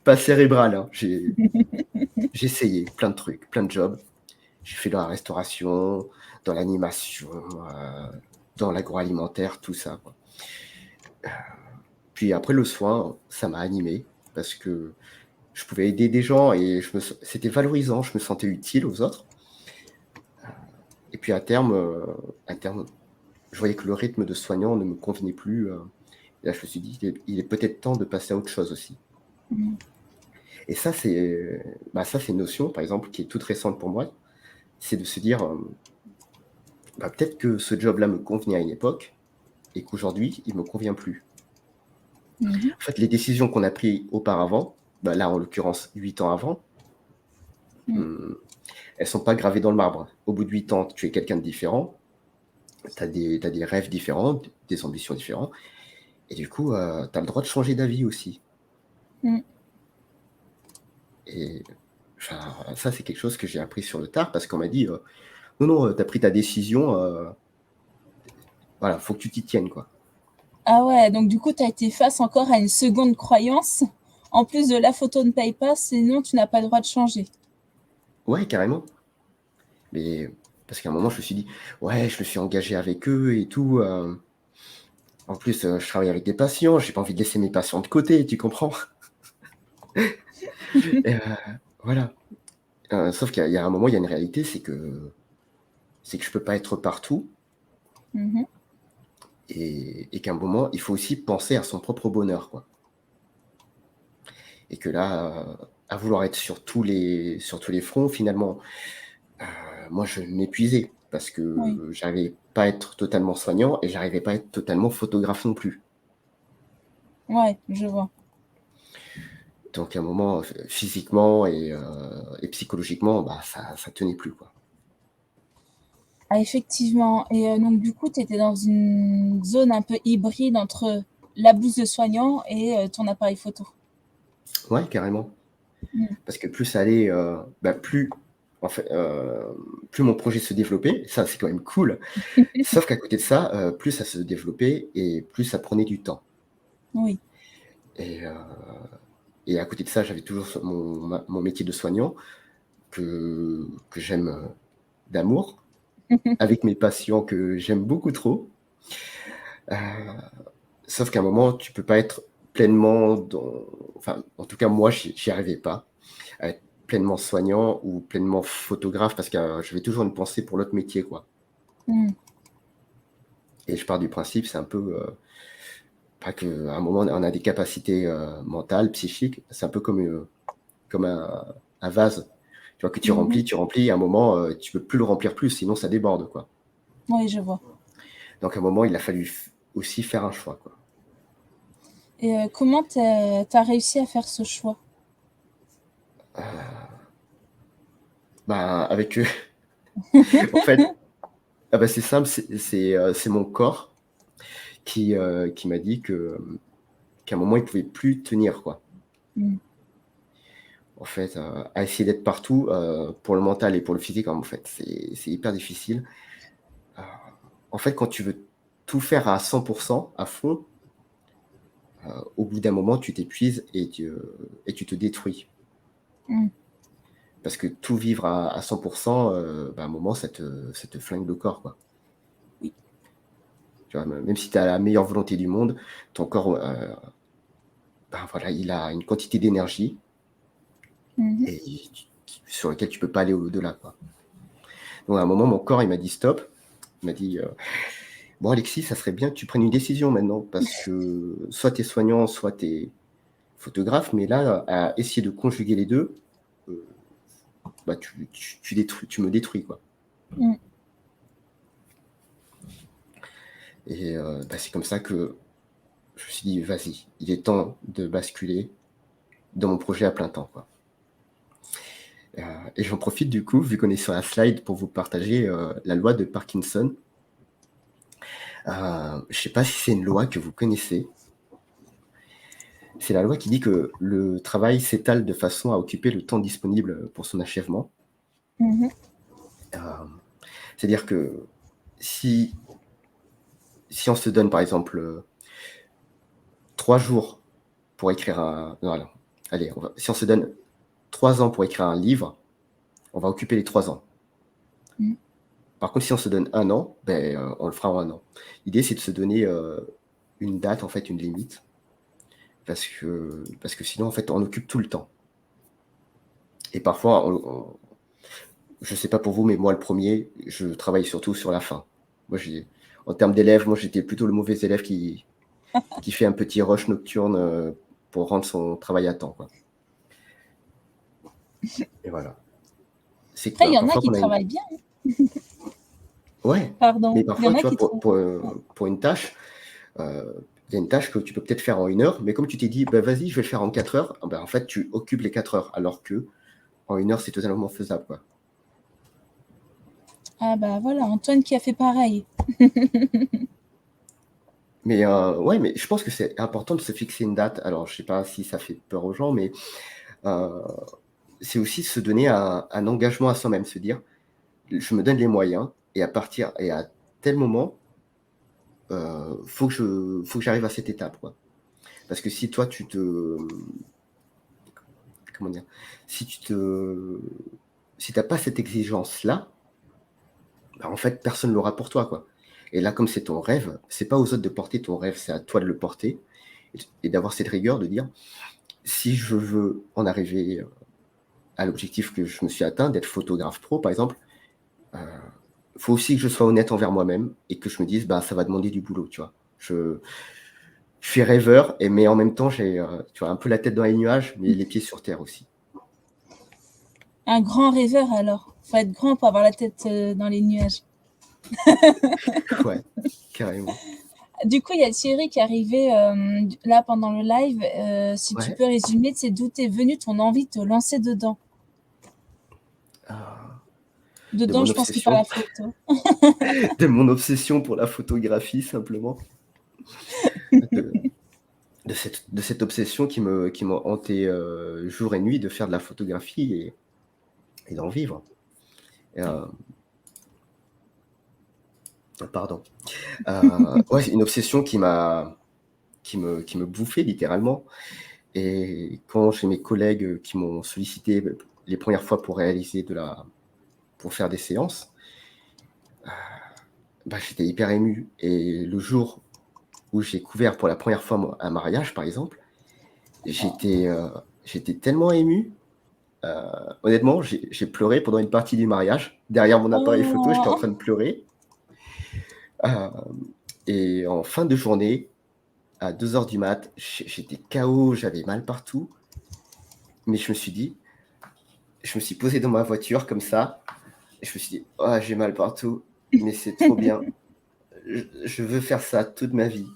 pas cérébral. Hein. J'ai essayé plein de trucs, plein de jobs. J'ai fait dans la restauration, dans l'animation, dans l'agroalimentaire, tout ça, quoi. Puis après, le soin, ça m'a animé parce que je pouvais aider des gens et c'était valorisant, je me sentais utile aux autres. Et puis à terme, je voyais que le rythme de soignant ne me convenait plus. Et là, je me suis dit, il est peut-être temps de passer à autre chose aussi. Mmh. Et ça, c'est une notion, par exemple, qui est toute récente pour moi. C'est de se dire, peut-être que ce job-là me convenait à une époque et qu'aujourd'hui, il ne me convient plus. Mmh. En fait, les décisions qu'on a prises auparavant, là, en l'occurrence, 8 ans avant, Mmh. elles sont pas gravées dans le marbre. Au bout de 8 ans, tu es quelqu'un de différent, tu as des rêves différents, des ambitions différentes, et du coup, tu as le droit de changer d'avis aussi. Mmh. Et enfin, ça, c'est quelque chose que j'ai appris sur le tard parce qu'on m'a dit non, non, tu as pris ta décision, voilà, faut que tu t'y tiennes, quoi. Ah ouais, donc du coup, tu as été face encore à une seconde croyance. En plus de la photo ne paye pas, sinon tu n'as pas le droit de changer. Ouais, carrément. Mais parce qu'à un moment, je me suis dit, ouais, je me suis engagé avec eux et tout. En plus, je travaille avec des patients, j'ai pas envie de laisser mes patients de côté, tu comprends? Et voilà. Sauf qu'il y a un moment, il y a une réalité, c'est que je peux pas être partout Mmh. et qu'à un moment, il faut aussi penser à son propre bonheur, quoi. Et que là, à vouloir être sur tous les fronts, finalement, moi, je m'épuisais parce Oui. que j'arrivais pas à être totalement soignant et j'arrivais pas à être totalement photographe non plus. Ouais, je vois. Donc à un moment, physiquement et psychologiquement, ça tenait plus, quoi. Ah effectivement et donc du coup, tu étais dans une zone un peu hybride entre la blouse de soignant et ton appareil photo? Ouais, carrément. Mmh. Parce que plus ça allait, plus en fait, plus mon projet se développait, ça c'est quand même cool. Sauf qu'à côté de ça, plus ça se développait et plus ça prenait du temps. Oui. Et et à côté de ça, j'avais toujours mon métier de soignant que j'aime, d'amour, avec mes patients que j'aime beaucoup trop. Heu, Sauf qu'à un moment, tu peux pas être pleinement enfin, en tout cas moi, j'y arrivais pas, à être pleinement soignant ou pleinement photographe parce que, j'avais toujours une pensée pour l'autre métier, quoi. Mmh. Et je pars du principe, c'est un peu, pas qu'à un moment on a des capacités, mentales, psychiques, c'est un peu comme un vase, tu vois? Que Mmh. tu remplis et à un moment, tu peux plus le remplir plus, sinon ça déborde, quoi. Oui, je vois Donc à un moment, il a fallu aussi faire un choix, quoi. et comment tu as réussi à faire ce choix? Avec eux, en fait, c'est simple, c'est mon corps qui m'a dit qu'à un moment, il pouvait plus tenir, quoi. Mmh. En fait, à essayer d'être partout, pour le mental et pour le physique, en fait, c'est hyper difficile. Heu, En fait, quand tu veux tout faire à 100 à fond, au bout d'un moment, tu t'épuises et tu te détruis. Mmh. Parce que tout vivre à 100 à un moment, ça te flingue le corps, quoi. Oui. Tu vois? Même si tu as la meilleure volonté du monde, ton corps, voilà, il a une quantité d'énergie Mmh. et sur lequel tu peux pas aller au-delà, quoi. Donc à un moment, mon corps, il m'a dit: «Stop». Il m'a dit: «Bon Alexis, ça serait bien que tu prennes une décision maintenant parce que soit tu es soignant, soit tu es photographe, mais là, à essayer de conjuguer les deux, bah, tu me détruis, quoi. Mm. Et bah, c'est comme ça que je me suis dit, vas-y, il est temps de basculer dans mon projet à plein temps, quoi. Et j'en profite du coup, vu qu'on est sur la slide, pour vous partager la loi de Parkinson. Je ne sais pas si c'est une loi que vous connaissez. C'est la loi qui dit que le travail s'étale de façon à occuper le temps disponible pour son achèvement. Mhm. C'est-à-dire que si on se donne, par exemple, 3 jours pour écrire un... Non, alors, allez, si on se donne 3 ans pour écrire un livre, on va occuper les 3 ans. Mm. Par contre, si on se donne 1 an, ben, on le fera en 1 an. L'idée, c'est de se donner une date, en fait, une limite. Parce que sinon, en fait, on occupe tout le temps. Et parfois, je ne sais pas pour vous, mais moi, le premier, je travaille surtout sur la fin. Moi, en termes d'élèves, moi, j'étais plutôt le mauvais élève qui fait un petit rush nocturne pour rendre son travail à temps, quoi. Et voilà. C'est que Après, il y en a parfois qui qu'on a une... travaillent bien. Ouais, Pardon. mais Il y parfois, en a tu qui vois, travaillent. pour une tâche, il y a une tâche que tu peux peut-être faire en 1 heure, mais comme tu t'es dit, bah, vas-y, je vais le faire en 4 heures, ben, en fait, tu occupes les 4 heures, alors que en 1 heure, c'est totalement faisable, quoi. Ah bah voilà, Antoine qui a fait pareil. Mais ouais, mais je pense que c'est important de se fixer une date. Alors, je sais pas si ça fait peur aux gens, mais c'est aussi se donner un engagement à soi-même, se dire, je me donne les moyens, et à tel moment, faut que j'arrive à cette étape, quoi. Parce que si toi, comment dire, si t'as pas cette exigence-là, bah, en fait, personne l'aura pour toi, quoi. Et là, comme c'est ton rêve, c'est pas aux autres de porter ton rêve, c'est à toi de le porter, et d'avoir cette rigueur de dire, si je veux en arriver à l'objectif que je me suis atteint, d'être photographe pro, par exemple, faut aussi que je sois honnête envers moi-même et que je me dise, bah, ça va demander du boulot, tu vois. Je suis rêveur, mais en même temps, j'ai tu vois, un peu la tête dans les nuages, mais les pieds sur terre aussi. Un grand rêveur alors. Faut être grand pour avoir la tête dans les nuages. Ouais, carrément. Du coup, il y a Thierry qui est arrivé là pendant le live. Si tu Ouais. peux résumer, c'est d'où t'es venu ton envie de te lancer dedans. De Dedans, mon je pense qu'il parle obsession, à photo. de mon obsession pour la photographie, simplement. De cette obsession qui m'a hanté jour et nuit, de faire de la photographie et d'en vivre. Pardon. Ouais, c'est une obsession qui me bouffait littéralement. Et quand j'ai mes collègues qui m'ont sollicité les premières fois pour faire des séances, bah, j'étais hyper ému. Et le jour où j'ai couvert pour la première fois un mariage, par exemple, j'étais tellement ému. Honnêtement, j'ai pleuré pendant une partie du mariage. Derrière mon appareil photo, j'étais en Oh, train de pleurer. Euh, et en fin de journée, à 2 heures du mat, j'étais KO, j'avais mal partout. Mais je me suis posé dans ma voiture comme ça. Et je me suis dit, oh, j'ai mal partout, mais c'est trop bien. Je veux faire ça toute ma vie.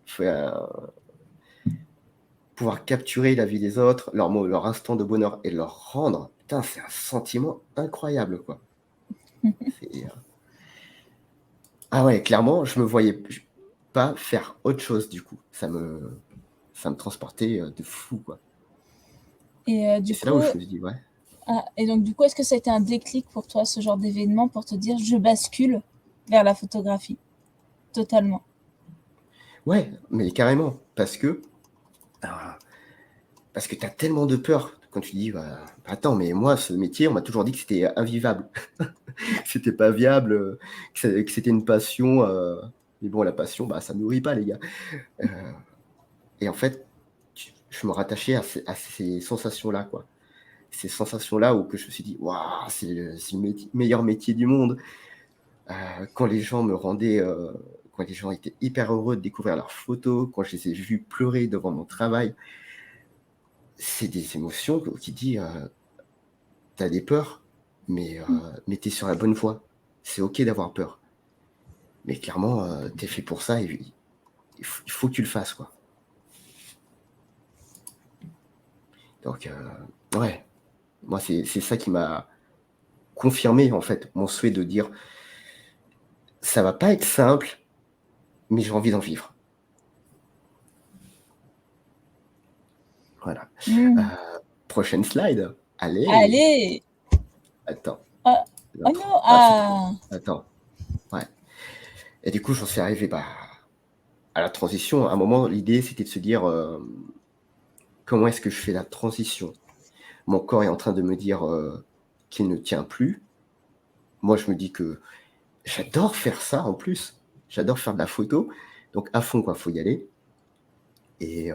Faut, pouvoir capturer la vie des autres, leur instant de bonheur et leur rendre. Putain, c'est un sentiment incroyable, quoi. Ah ouais, clairement, je me voyais pas faire autre chose, du coup. Ça me transportait de fou, quoi. et Et du c'est là où coup, je me suis dit, ouais. et donc du coup, est-ce que ça a été un déclic pour toi, ce genre d'événement, pour te dire je bascule vers la photographie totalement? Ouais, mais carrément. Parce que tu as tellement de peur quand tu dis, bah, attends, mais moi, ce métier, on m'a toujours dit que c'était invivable, que c'était pas viable, que c'était une passion. Mais bon, la passion, bah, ça nourrit pas, les gars. Et en fait, je me rattachais à ces sensations-là, quoi. Ces sensations-là où que je me suis dit, waouh, c'est le meilleur métier du monde. Quand les gens me rendaient quand les gens étaient hyper heureux de découvrir leurs photos, quand je les ai vus pleurer devant mon travail, c'est des émotions qui disent, t'as des peurs, mais t'es sur la bonne voie. C'est OK d'avoir peur. Mais clairement, tu fait pour ça et il faut que tu le fasses, quoi. Donc, ouais, moi, c'est ça qui m'a confirmé, en fait, mon souhait de dire: «Ça va pas être simple, mais j'ai envie d'en vivre». Voilà. Mmh. Prochaine slide. Allez! Allez! Attends, Ah, oh l'intro. non! Ah, c'est Ah! attends, ouais et du coup, j'en suis arrivé, à la transition. À un moment, l'idée, c'était de se dire, «Comment est-ce que je fais la transition?» Mon corps est en train de me dire, qu'il ne tient plus. Moi, je me dis que j'adore faire ça en plus. J'adore faire de la photo, donc à fond, quoi, faut y aller et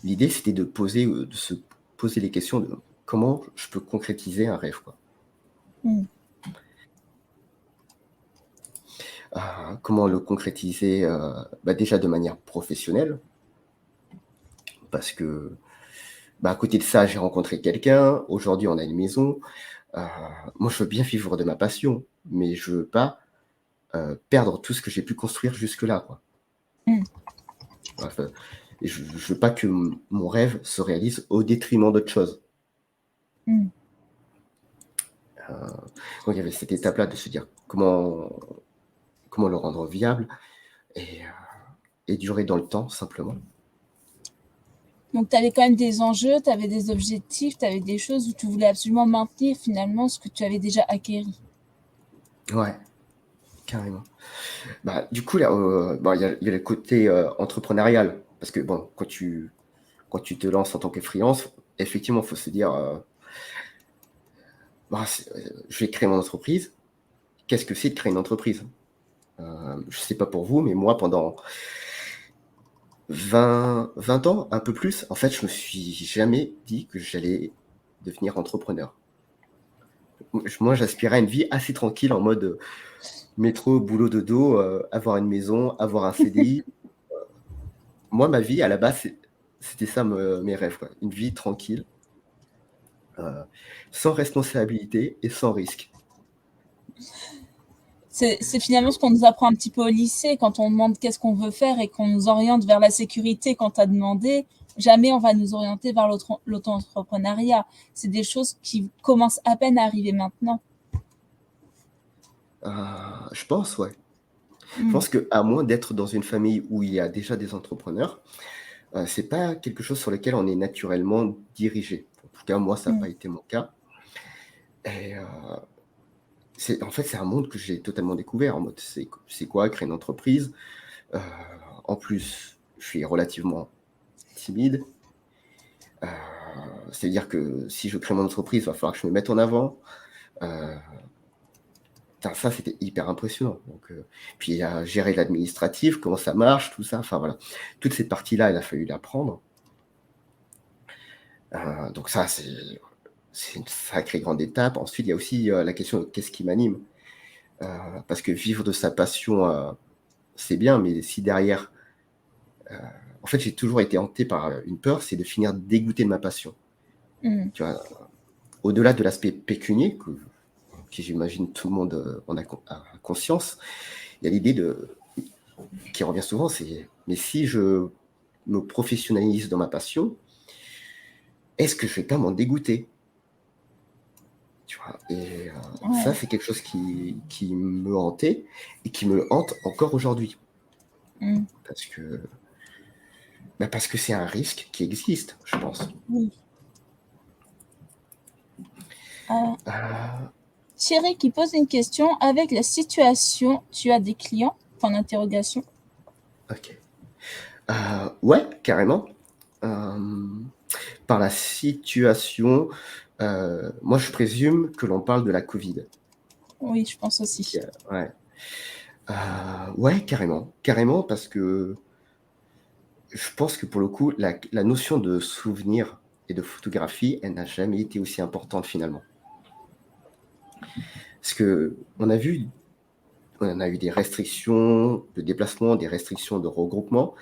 l'idée, c'était de se poser les questions de comment je peux concrétiser un rêve, quoi. Mmh. Comment le concrétiser, déjà de manière professionnelle parce que, à côté de ça, j'ai rencontré quelqu'un. Aujourd'hui, on a une maison. Heu, Moi, je veux bien vivre de ma passion, mais je veux pas, perdre tout ce que j'ai pu construire jusque-là, quoi. Mmh. Enfin, et je veux pas que mon rêve se réalise au détriment d'autres choses. Mmh. Heu, donc il y avait cette étape-là de se dire comment le rendre viable et heu et durer dans le temps simplement. Donc tu avais quand même des enjeux, tu avais des objectifs, tu avais des choses où tu voulais absolument maintenir finalement ce que tu avais déjà acquéri. Ouais, carrément. Du coup là, il y a le côté, entrepreneurial parce que bon, quand tu te lances en tant que freelance, effectivement, il faut se dire, «Je vais créer mon entreprise». Qu'est-ce que c'est de créer une entreprise? Je sais pas pour vous, mais moi pendant 20 ans, un peu plus, en fait, je me suis jamais dit que j'allais devenir entrepreneur. Moi, j'aspirais à une vie assez tranquille en mode, métro, boulot, dodo, avoir une maison, avoir un CDI. Moi, ma vie à la base, c'était ça mes rêves, quoi. Une vie tranquille, heu, sans responsabilité et sans risque. C'est finalement ce qu'on nous apprend un petit peu au lycée quand on demande qu'est-ce qu'on veut faire et qu'on nous oriente vers la sécurité quand tu as demandé, jamais on va nous orienter vers l'auto-entrepreneuriat. C'est des choses qui commencent à peine à arriver maintenant. Je pense, ouais. Je Mmh. pense qu'à moins d'être dans une famille où il y a déjà des entrepreneurs, c'est pas quelque chose sur lequel on est naturellement dirigé. En tout cas, moi, ça a Mmh. pas été mon cas et c'est un monde que j'ai totalement découvert en mode c'est quoi créer une entreprise? Heu, En plus, je suis relativement timide, heu, c'est-à-dire que si je crée mon entreprise, il va falloir que je me mette en avant, heu, ça c'était hyper impressionnant donc puis il y a gérer l'administratif, comment ça marche, tout ça, enfin voilà. Toute cette partie-là, il a fallu l'apprendre, donc ça c'est une sacrée grande étape. Ensuite, il y a aussi, la question de qu'est-ce qui m'anime? Heu, Parce que vivre de sa passion, c'est bien, mais si derrière, heu, en fait, j'ai toujours été hanté par, une peur, c'est de finir dégoûté de ma passion. Mmh. Tu vois? Au-delà de l'aspect pécunier qui j'imagine tout le monde, a conscience, il y a l'idée qui revient souvent, c'est: «Mais si je me professionnalise dans ma passion, est-ce que je vais pas m'en dégoûter?» Tu vois? Et ça, Ouais. c'est quelque chose qui me hantait et qui me hante encore aujourd'hui. Mmh. Parce que parce que c'est un risque qui existe, je pense. Oui. Ah, Ah, Thierry qui pose une question: «Avec la situation, tu as des clients?» Point d'interrogation. OK. Ouais, carrément. Hem, Par la situation, moi, je présume que l'on parle de la covid. Oui, je pense Qui aussi. a Ouais. Ouais, carrément, carrément parce que je pense que pour le coup, la notion de souvenir et de photographie, elle n'a jamais été aussi importante finalement. Parce qu'on a vu on a eu des restrictions de déplacement, des restrictions de regroupement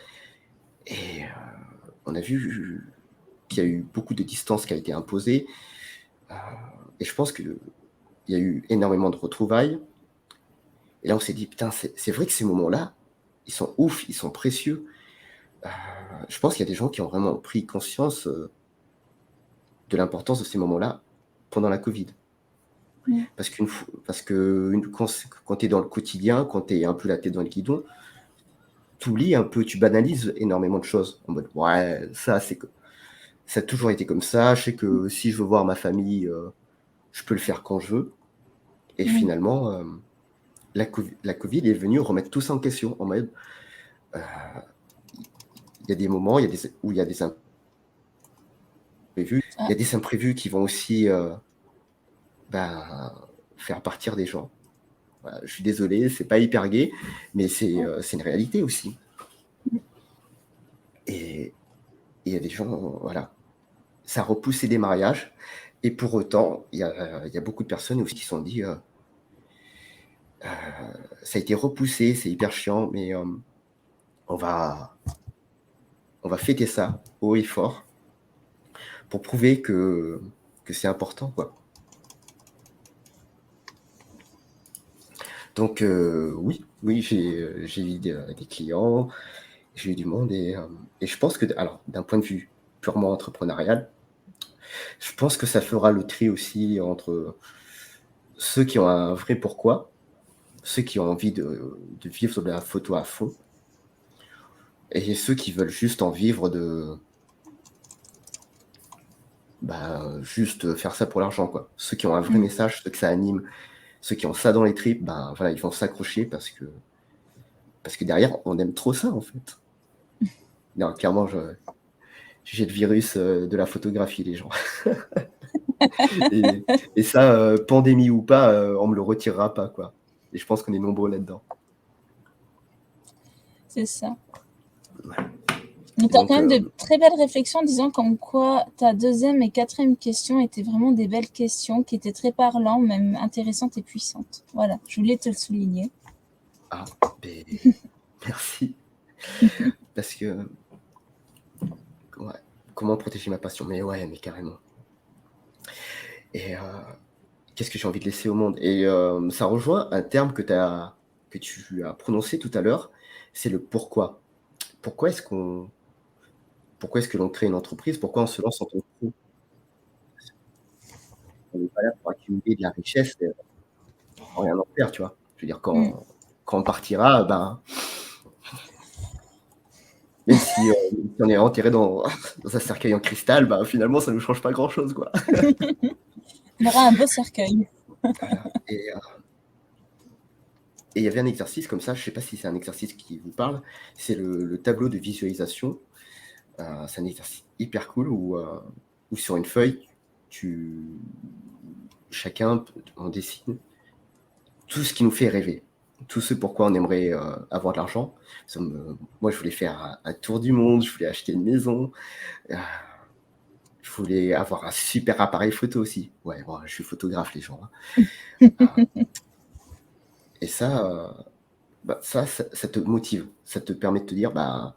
et on a vu qu'il y a eu beaucoup de distance qui a été imposée, et je pense qu'il y a eu énormément de retrouvailles et là, on s'est dit: «Putain, c'est vrai que ces moments-là, ils sont ouf, ils sont précieux». Je pense qu'il y a des gens qui ont vraiment pris conscience, de l'importance de ces moments-là pendant la covid. Mmh. Parce que quand tu es dans le quotidien, quand tu es un peu la tête dans le guidon, tu oublies un peu, tu banalises énormément de choses. En mode: «Ouais, ça a toujours été comme ça, je sais que si je veux voir ma famille, je peux le faire quand je veux» et Oui. finalement, la covid est venue remettre tout ça en question, en mode, heu, il y a des moments, où il y a des imprévus. Il Ah, y a des imprévus qui vont aussi, ben, faire partir des gens. Voilà, je suis désolé, c'est pas hyper gai, mais c'est une réalité aussi et il y a des gens, voilà, ça a repoussé des mariages et pour autant, il y a beaucoup de personnes aussi qui se sont dit, heu: «Ça a été repoussé, c'est hyper chiant, mais on va on va fêter ça haut et fort pour prouver que c'est important, quoi». Donc oui, oui, j'ai eu des clients, j'ai eu du monde et je pense que alors d'un point de vue purement entrepreneurial, je pense que ça fera le tri aussi entre ceux qui ont un vrai pourquoi, ceux qui ont envie de vivre de la photo à fond et ceux qui veulent juste en vivre juste faire ça pour l'argent, quoi. Ceux qui ont un vrai mmh. message, ceux que ça anime, ceux qui ont ça dans les tripes, ben, voilà, ils vont s'accrocher parce que derrière, on aime trop ça, en fait. Non, clairement, j'ai le virus, de la photographie, les gens et et ça, pandémie ou pas, on me le retirera pas, quoi et je pense qu'on est nombreux là-dedans. C'est ça. Ouais Mais et tu as quand donc même de très belles réflexions disant comme quoi ta deuxième et quatrième question étaient vraiment des belles questions qui étaient très parlantes, même intéressantes et puissantes. Voilà, je voulais te le souligner. ah, beh, merci parce que ouais, comment protéger ma passion? Mais ouais, mais carrément et qu'est-ce que j'ai envie de laisser au monde? Et ça rejoint un terme que tu as prononcé tout à l'heure, c'est le pourquoi. Pourquoi est-ce qu'on pourquoi est-ce que l'on crée une entreprise? Pourquoi on se lance en tant que pro? On n'est pas là pour accumuler de la richesse, sans rien en faire, tu vois? Je veux dire Mmh. quand on partira, ben, même si, on est enterré dans un cercueil en cristal, ben, finalement ça nous change pas grand-chose, quoi. On aura un beau cercueil. Voilà et il y avait un exercice comme ça, je sais pas si c'est un exercice qui vous parle, c'est le tableau de visualisation. C'est un exercice hyper cool où sur une feuille, tu chacun on dessine tout ce qui nous fait rêver, tout ce pourquoi on aimerait, avoir de l'argent. Moi, je voulais faire un tour du monde, je voulais acheter une maison, heu, je voulais avoir un super appareil photo aussi. Ouais, bon, je suis photographe les gens, hein. Et ça, ça te motive, ça te permet de te dire: «Bah,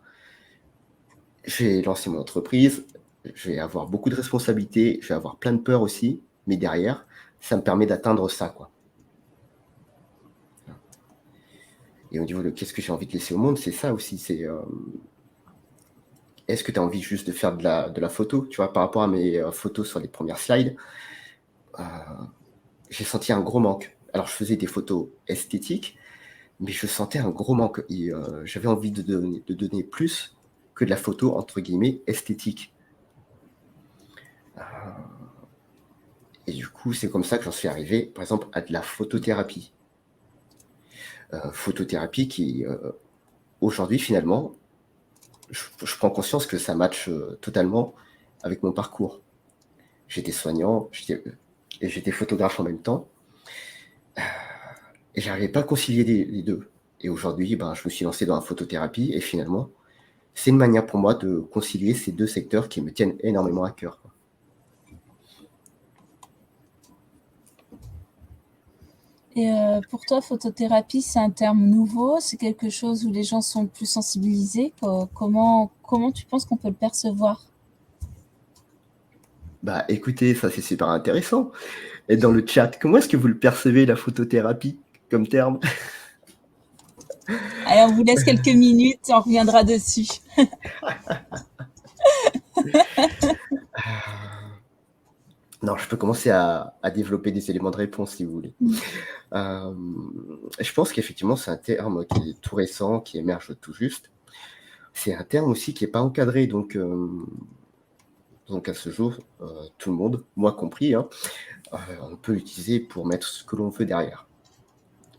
je vais lancer mon entreprise, je vais avoir beaucoup de responsabilités, je vais avoir plein de peur aussi, mais derrière, ça me permet d'atteindre ça, quoi». Et au niveau de qu'est-ce que j'ai envie de laisser au monde, c'est ça aussi, est-ce que tu as envie juste de faire de la photo? Tu vois, par rapport à mes, photos sur les premières slides, heu, j'ai senti un gros manque. Alors je faisais des photos esthétiques, mais je sentais un gros manque et j'avais envie de donner plus que de la photo entre guillemets «esthétique». Et du coup, c'est comme ça que j'en suis arrivé, par exemple, à de la photothérapie. Photothérapie qui, aujourd'hui finalement, je prends conscience que ça matche, totalement avec mon parcours. J'étais soignant, j'étais photographe en même temps et j'arrivais pas à concilier les 2 et aujourd'hui, ben, je me suis lancé dans la photothérapie et finalement, c'est une manière pour moi de concilier ces 2 secteurs qui me tiennent énormément à cœur, quoi. Et pour toi, photothérapie, c'est un terme nouveau? C'est quelque chose où les gens sont plus sensibilisés? Comment tu penses qu'on peut le percevoir? Bah, écoutez, ça c'est super intéressant. Et dans le chat, comment est-ce que vous le percevez, la photothérapie, comme terme? Allez, on vous laisse quelques minutes, on reviendra dessus. Non, je peux commencer à développer des éléments de réponse si vous voulez. Je pense qu'effectivement, c'est un terme qui est tout récent, qui émerge tout juste. C'est un terme aussi qui n'est pas encadré, donc à ce jour, tout le monde, moi compris, hein, on peut l'utiliser pour mettre ce que l'on veut derrière.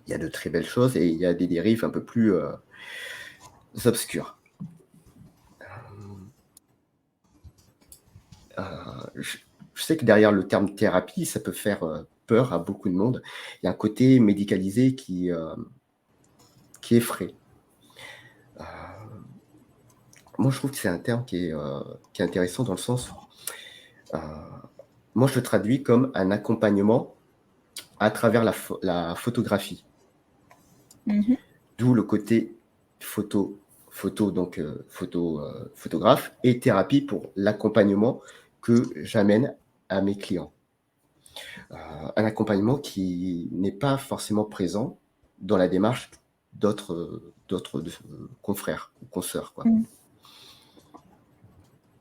Il y a de très belles choses et il y a des dérives un peu plus obscures. Je sais que derrière le terme thérapie, ça peut faire peur à beaucoup de monde. Il y a un côté médicalisé qui effraie. Moi, je trouve que c'est un terme qui est intéressant dans le sens, moi, je le traduis comme un accompagnement à travers la photographie. Mhm. D'où le côté donc photographe, et thérapie pour l'accompagnement que j'amène à mes clients. Un accompagnement qui n'est pas forcément présent dans la démarche d'autres confrères ou consoeurs, quoi. Mm.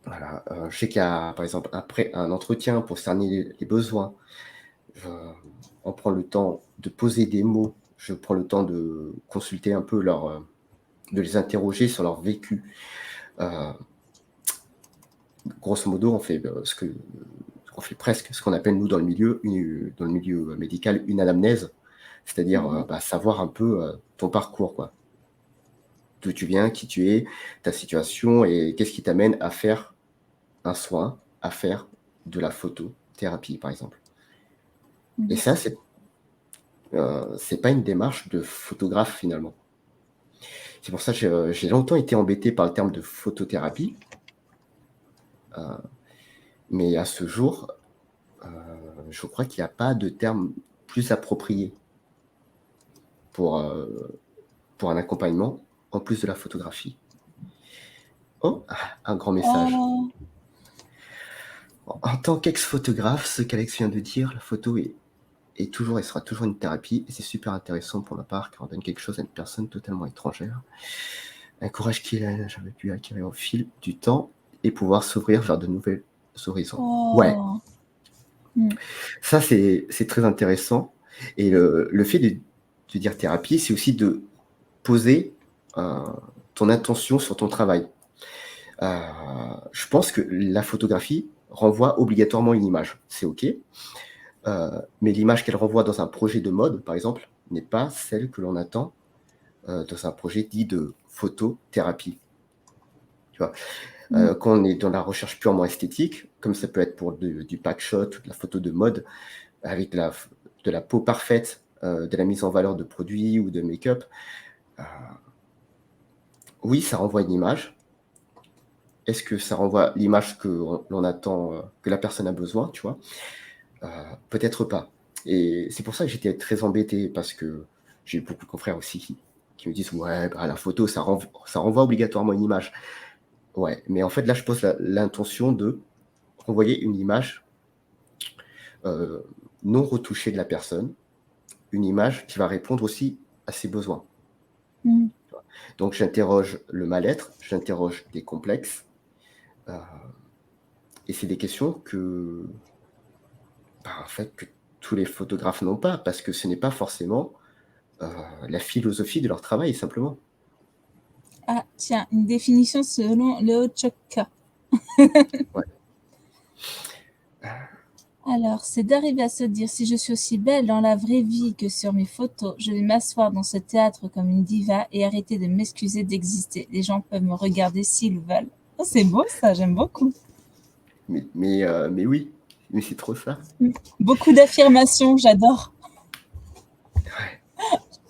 Voilà, je sais qu'il y a, par exemple, un entretien pour cerner les besoins. On prend le temps de poser des mots, je prends le temps de consulter un peu de les interroger sur leur vécu. Grosso modo, on fait presque ce qu'on appelle, nous, dans le milieu médical, une anamnèse, c'est-à-dire savoir un peu ton parcours, quoi. D'où tu viens, qui tu es, ta situation, et qu'est-ce qui t'amène à faire un soin, à faire de la photothérapie, par exemple. Et ça, c'est pas une démarche de photographe, finalement. C'est pour ça que j'ai longtemps été embêté par le terme de photothérapie. Mais à ce jour, je crois qu'il n'y a pas de terme plus approprié pour un accompagnement, en plus de la photographie. Oh, un grand message. Oh. En tant qu'ex-photographe, ce qu'Alex vient de dire, la photo est toujours et sera toujours une thérapie, et c'est super intéressant pour ma part, car on donne quelque chose à une personne totalement étrangère. Un courage qu'il a jamais pu acquérir au fil du temps, et pouvoir s'ouvrir vers de nouvelles horizons. Oh. Ouais. Ça, c'est très intéressant. Et le fait de dire thérapie, c'est aussi de poser ton attention sur ton travail. Je pense que la photographie renvoie obligatoirement une image. C'est OK. Mais l'image qu'elle renvoie dans un projet de mode, par exemple, n'est pas celle que l'on attend dans un projet dit de photothérapie. Tu vois, quand on est dans la recherche purement esthétique, comme ça peut être pour du packshot ou de la photo de mode, avec de la peau parfaite, de la mise en valeur de produits ou de make-up, oui, ça renvoie une image. Est-ce que ça renvoie l'image que l'on attend, que la personne a besoin, tu vois? Peut-être pas. Et c'est pour ça que j'étais très embêté, parce que j'ai beaucoup de confrères aussi qui me disent: «Ouais, bah, la photo, ça renvoie obligatoirement une image». Ouais, mais en fait, là, je pose l'intention de renvoyer une image non retouchée de la personne, une image qui va répondre aussi à ses besoins. Donc j'interroge le mal-être, j'interroge des complexes, et c'est des questions que, en fait, que tous les photographes n'ont pas, parce que ce n'est pas forcément la philosophie de leur travail, simplement. Ah, tiens, une définition selon Leo Tchokka. Ouais. Alors, c'est d'arriver à se dire, si je suis aussi belle dans la vraie vie que sur mes photos, je vais m'asseoir dans ce théâtre comme une diva et arrêter de m'excuser d'exister. Les gens peuvent me regarder s'ils veulent. Oh, c'est beau ça, j'aime beaucoup. Mais oui, mais c'est trop ça. Beaucoup d'affirmations, j'adore.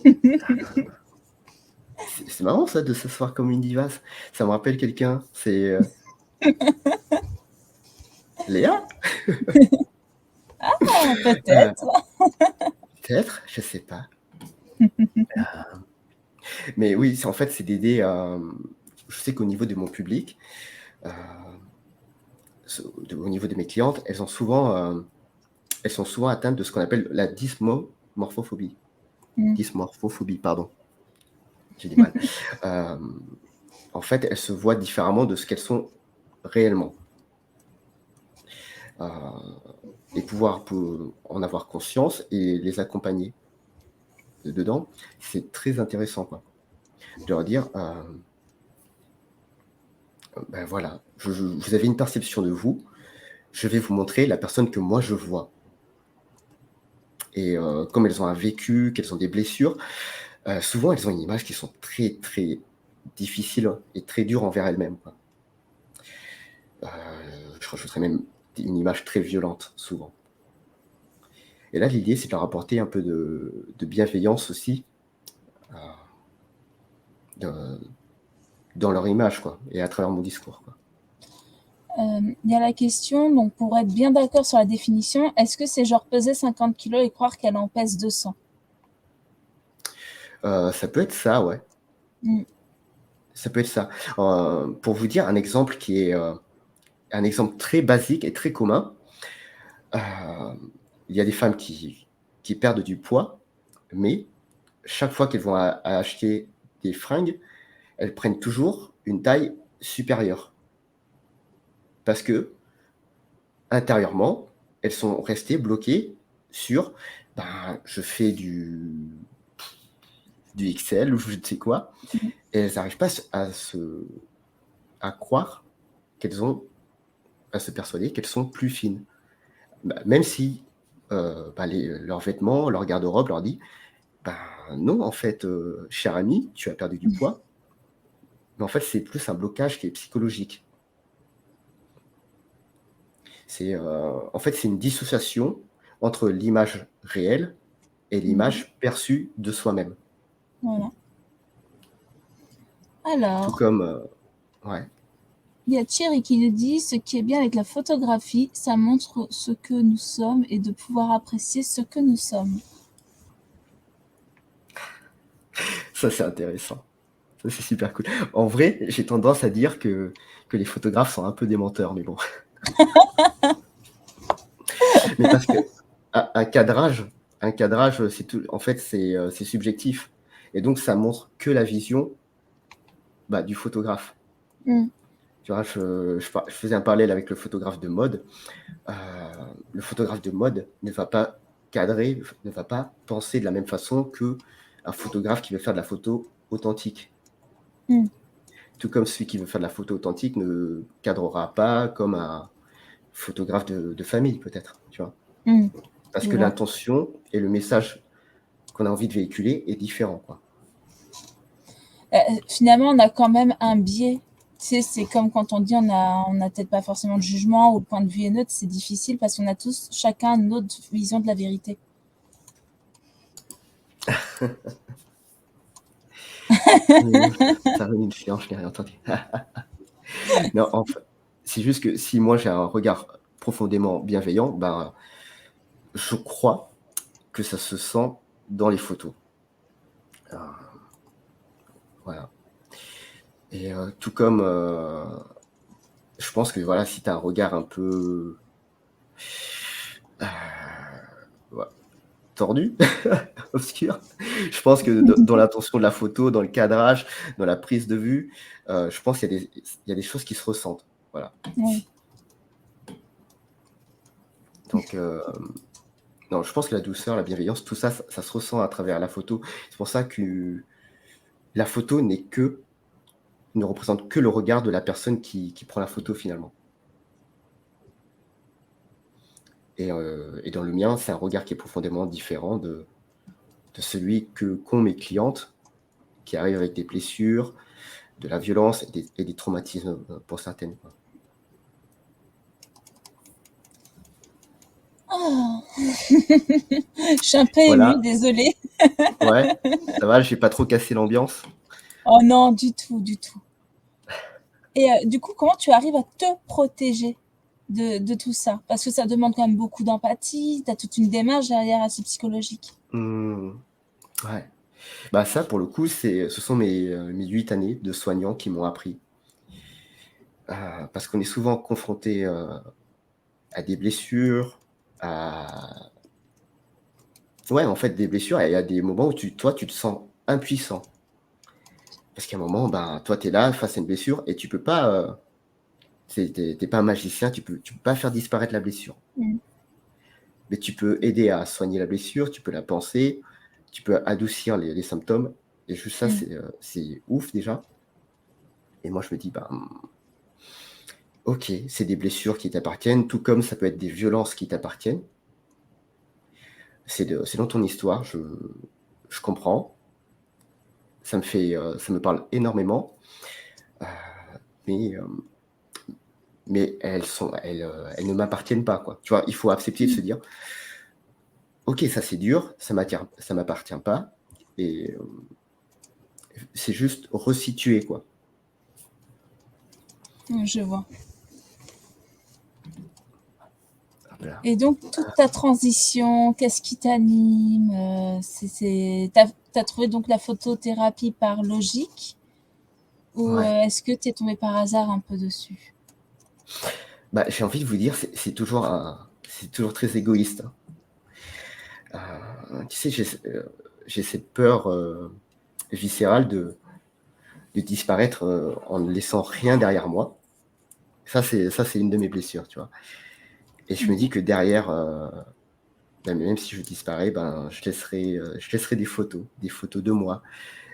Ouais. C'est marrant ça, de s'asseoir comme une diva. Ça me rappelle quelqu'un, c'est Léa. Ah, peut-être. peut-être, je sais pas. Mais oui, en fait, c'est d'aider. Je sais qu'au niveau de mon public, euh, au niveau de mes clientes, elles sont souvent atteintes de ce qu'on appelle la dysmorphophobie. Dysmorphophobie, pardon. J'ai du mal. En fait, elles se voient différemment de ce qu'elles sont réellement. Et pouvoir en avoir conscience et les accompagner dedans, c'est très intéressant, quoi. De leur dire, ben voilà, vous avez une perception de vous, je vais vous montrer la personne que moi je vois. Et comme elles ont un vécu, qu'elles ont des blessures, souvent elles ont une image qui sont très très difficiles et très dures envers elles-mêmes, quoi. Je rajouterais même une image très violente, souvent. Et là, l'idée, c'est de leur apporter un peu de bienveillance aussi dans leur image, quoi, et à travers mon discours, quoi. Il y a la question, donc pour être bien d'accord sur la définition, est-ce que c'est genre peser 50 kilos et croire qu'elle en pèse 200? Ça peut être ça, ouais. Ça peut être ça. Pour vous dire un exemple qui est un exemple très basique et très commun, il y a des femmes qui perdent du poids, mais chaque fois qu'elles vont acheter des fringues, elles prennent toujours une taille supérieure. Parce que, intérieurement, elles sont restées bloquées sur je fais du XL ou je ne sais quoi, et elles n'arrivent pas à croire à se persuader qu'elles sont plus fines. Même si leurs vêtements, leur garde-robe leur dit non, en fait, cher ami, tu as perdu du poids. Mais en fait, c'est plus un blocage qui est psychologique. En fait, c'est une dissociation entre l'image réelle et l'image perçue de soi-même. Voilà. Tout Alors, comme... ouais. il y a Thierry qui nous dit, ce qui est bien avec la photographie, ça montre ce que nous sommes et de pouvoir apprécier ce que nous sommes. Ça, c'est intéressant. Ça, c'est super cool. En vrai, j'ai tendance à dire que les photographes sont un peu des menteurs, mais bon. Mais parce que un cadrage, c'est tout. En fait, c'est subjectif. Et donc, ça montre que la vision du photographe. Tu vois, je faisais un parallèle avec le photographe de mode. Le photographe de mode ne va pas cadrer, ne va pas penser de la même façon qu'un photographe qui veut faire de la photo authentique. Tout comme celui qui veut faire de la photo authentique ne cadrera pas comme un photographe de famille, peut-être, tu vois. Parce que l'intention et le message qu'on a envie de véhiculer est différent, quoi. Finalement, on a quand même un biais. Tu sais, c'est comme quand on dit on a peut-être pas forcément de jugement ou le point de vue est neutre, c'est difficile parce qu'on a tous chacun notre vision de la vérité. Ça ruine une fiance, je n'ai rien entendu. Non, en fait, c'est juste que si moi j'ai un regard profondément bienveillant, je crois que ça se sent dans les photos. Voilà. Et tout comme je pense que voilà, si tu as un regard un peu tordu, obscur, je pense que dans l'intention de la photo, dans le cadrage, dans la prise de vue, je pense qu'il y a des choses qui se ressentent. Voilà. Donc, non, je pense que la douceur, la bienveillance, tout ça, ça se ressent à travers la photo. C'est pour ça que la photo ne représente que le regard de la personne qui prend la photo finalement. Et dans le mien, c'est un regard qui est profondément différent de celui qu'ont mes clientes qui arrivent avec des blessures, de la violence et des traumatismes pour certaines. Oh. Je suis un peu émue, désolée. Ouais, ça va, j'ai pas trop cassé l'ambiance. Oh non, du tout, du tout. Et du coup, comment tu arrives à te protéger de tout ça? Parce que ça demande quand même beaucoup d'empathie, tu as toute une démarche derrière assez psychologique. Mmh, ouais. Bah, ça, pour le coup, ce sont mes 8 années de soignant qui m'ont appris. Parce qu'on est souvent confronté, à des blessures, à ouais, en fait, des blessures et il y a des moments où toi, tu te sens impuissant. Parce qu'à un moment, ben, toi, tu es là face à une blessure et tu peux pas, tu pas un magicien, tu peux pas faire disparaître la blessure. Mmh. Mais tu peux aider à soigner la blessure, tu peux la panser, tu peux adoucir les symptômes et juste ça, Mmh. c'est ouf déjà et moi, je me dis: «Ben, OK, c'est des blessures qui t'appartiennent, tout comme ça peut être des violences qui t'appartiennent. C'est dans ton histoire, je comprends, ça me parle énormément, heu, mais elles ne m'appartiennent pas, quoi. Tu vois? Il faut accepter de Mmh. se dire: «OK, ça c'est dur, ça m'appartient pas» et c'est juste resituer, quoi. Je vois. Hop là. Et donc toute ta transition, qu'est-ce qui t'anime? Tu as trouvé donc la photothérapie par logique ou, Ouais. est-ce que tu es tombé par hasard un peu dessus? Bah, j'ai envie de vous dire, c'est toujours très égoïste, hein. Tu sais, j'ai cette peur, viscérale de disparaître, en ne laissant rien derrière moi. Ça c'est une de mes blessures, tu vois? Et je me Mmh. dis que derrière, ben, même si je disparais, ben, je laisserai des photos de moi.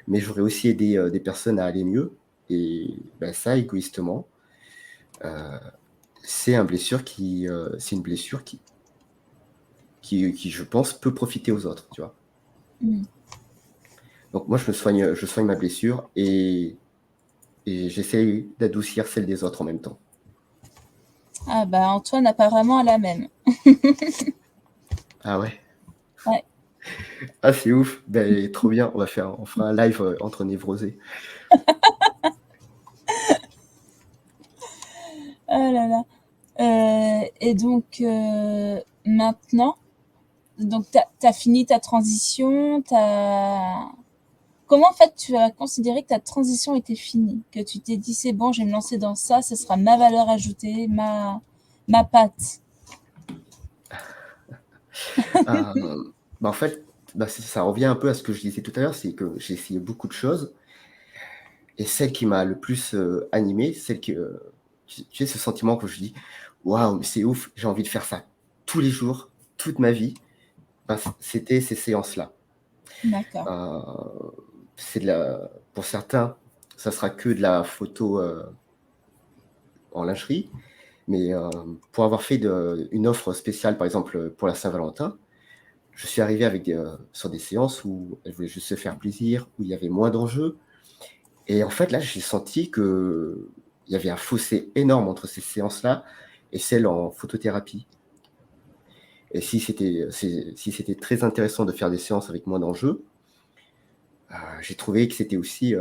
Mais j'aurais aussi aidé, des personnes à aller mieux et bah, ça, égoïstement, heu, c'est une blessure qui, je pense, peut profiter aux autres, tu vois? Mmh. Donc moi, je soigne ma blessure et j'essaye d'adoucir celle des autres en même temps. Ah bah, Antoine apparemment a la même. Ah ouais? Ouais. Ah, c'est ouf! Beh, trop bien, on fera un live, entre névrosés. Oh là là. Et donc, maintenant, donc tu as fini ta transition, tu comment en fait tu as considéré que ta transition était finie? Que tu t'es dit: «C'est bon, je vais me lancer dans ça, ce sera ma valeur ajoutée, ma patte». Bah, en fait, bah, ça revient un peu à ce que je disais tout à l'heure, c'est que j'ai essayé beaucoup de choses et celle qui m'a le plus, animé, celle que tu sais ce sentiment que je dis: «Waouh, mais c'est ouf, j'ai envie de faire ça tous les jours, toute ma vie», bah, c'était ces séances-là. D'accord. Heu, c'est de la pour certains, ça sera que de la photo, en lingerie, mais, pour avoir fait une offre spéciale, par exemple, pour la Saint-Valentin, je suis arrivé avec sur des séances où elles voulaient juste se faire plaisir, où il y avait moins d'enjeux et en fait, là, j'ai senti qu'il y avait un fossé énorme entre ces séances-là et celles en photothérapie et si c'était très intéressant de faire des séances avec moins d'enjeux, j'ai trouvé que c'était aussi,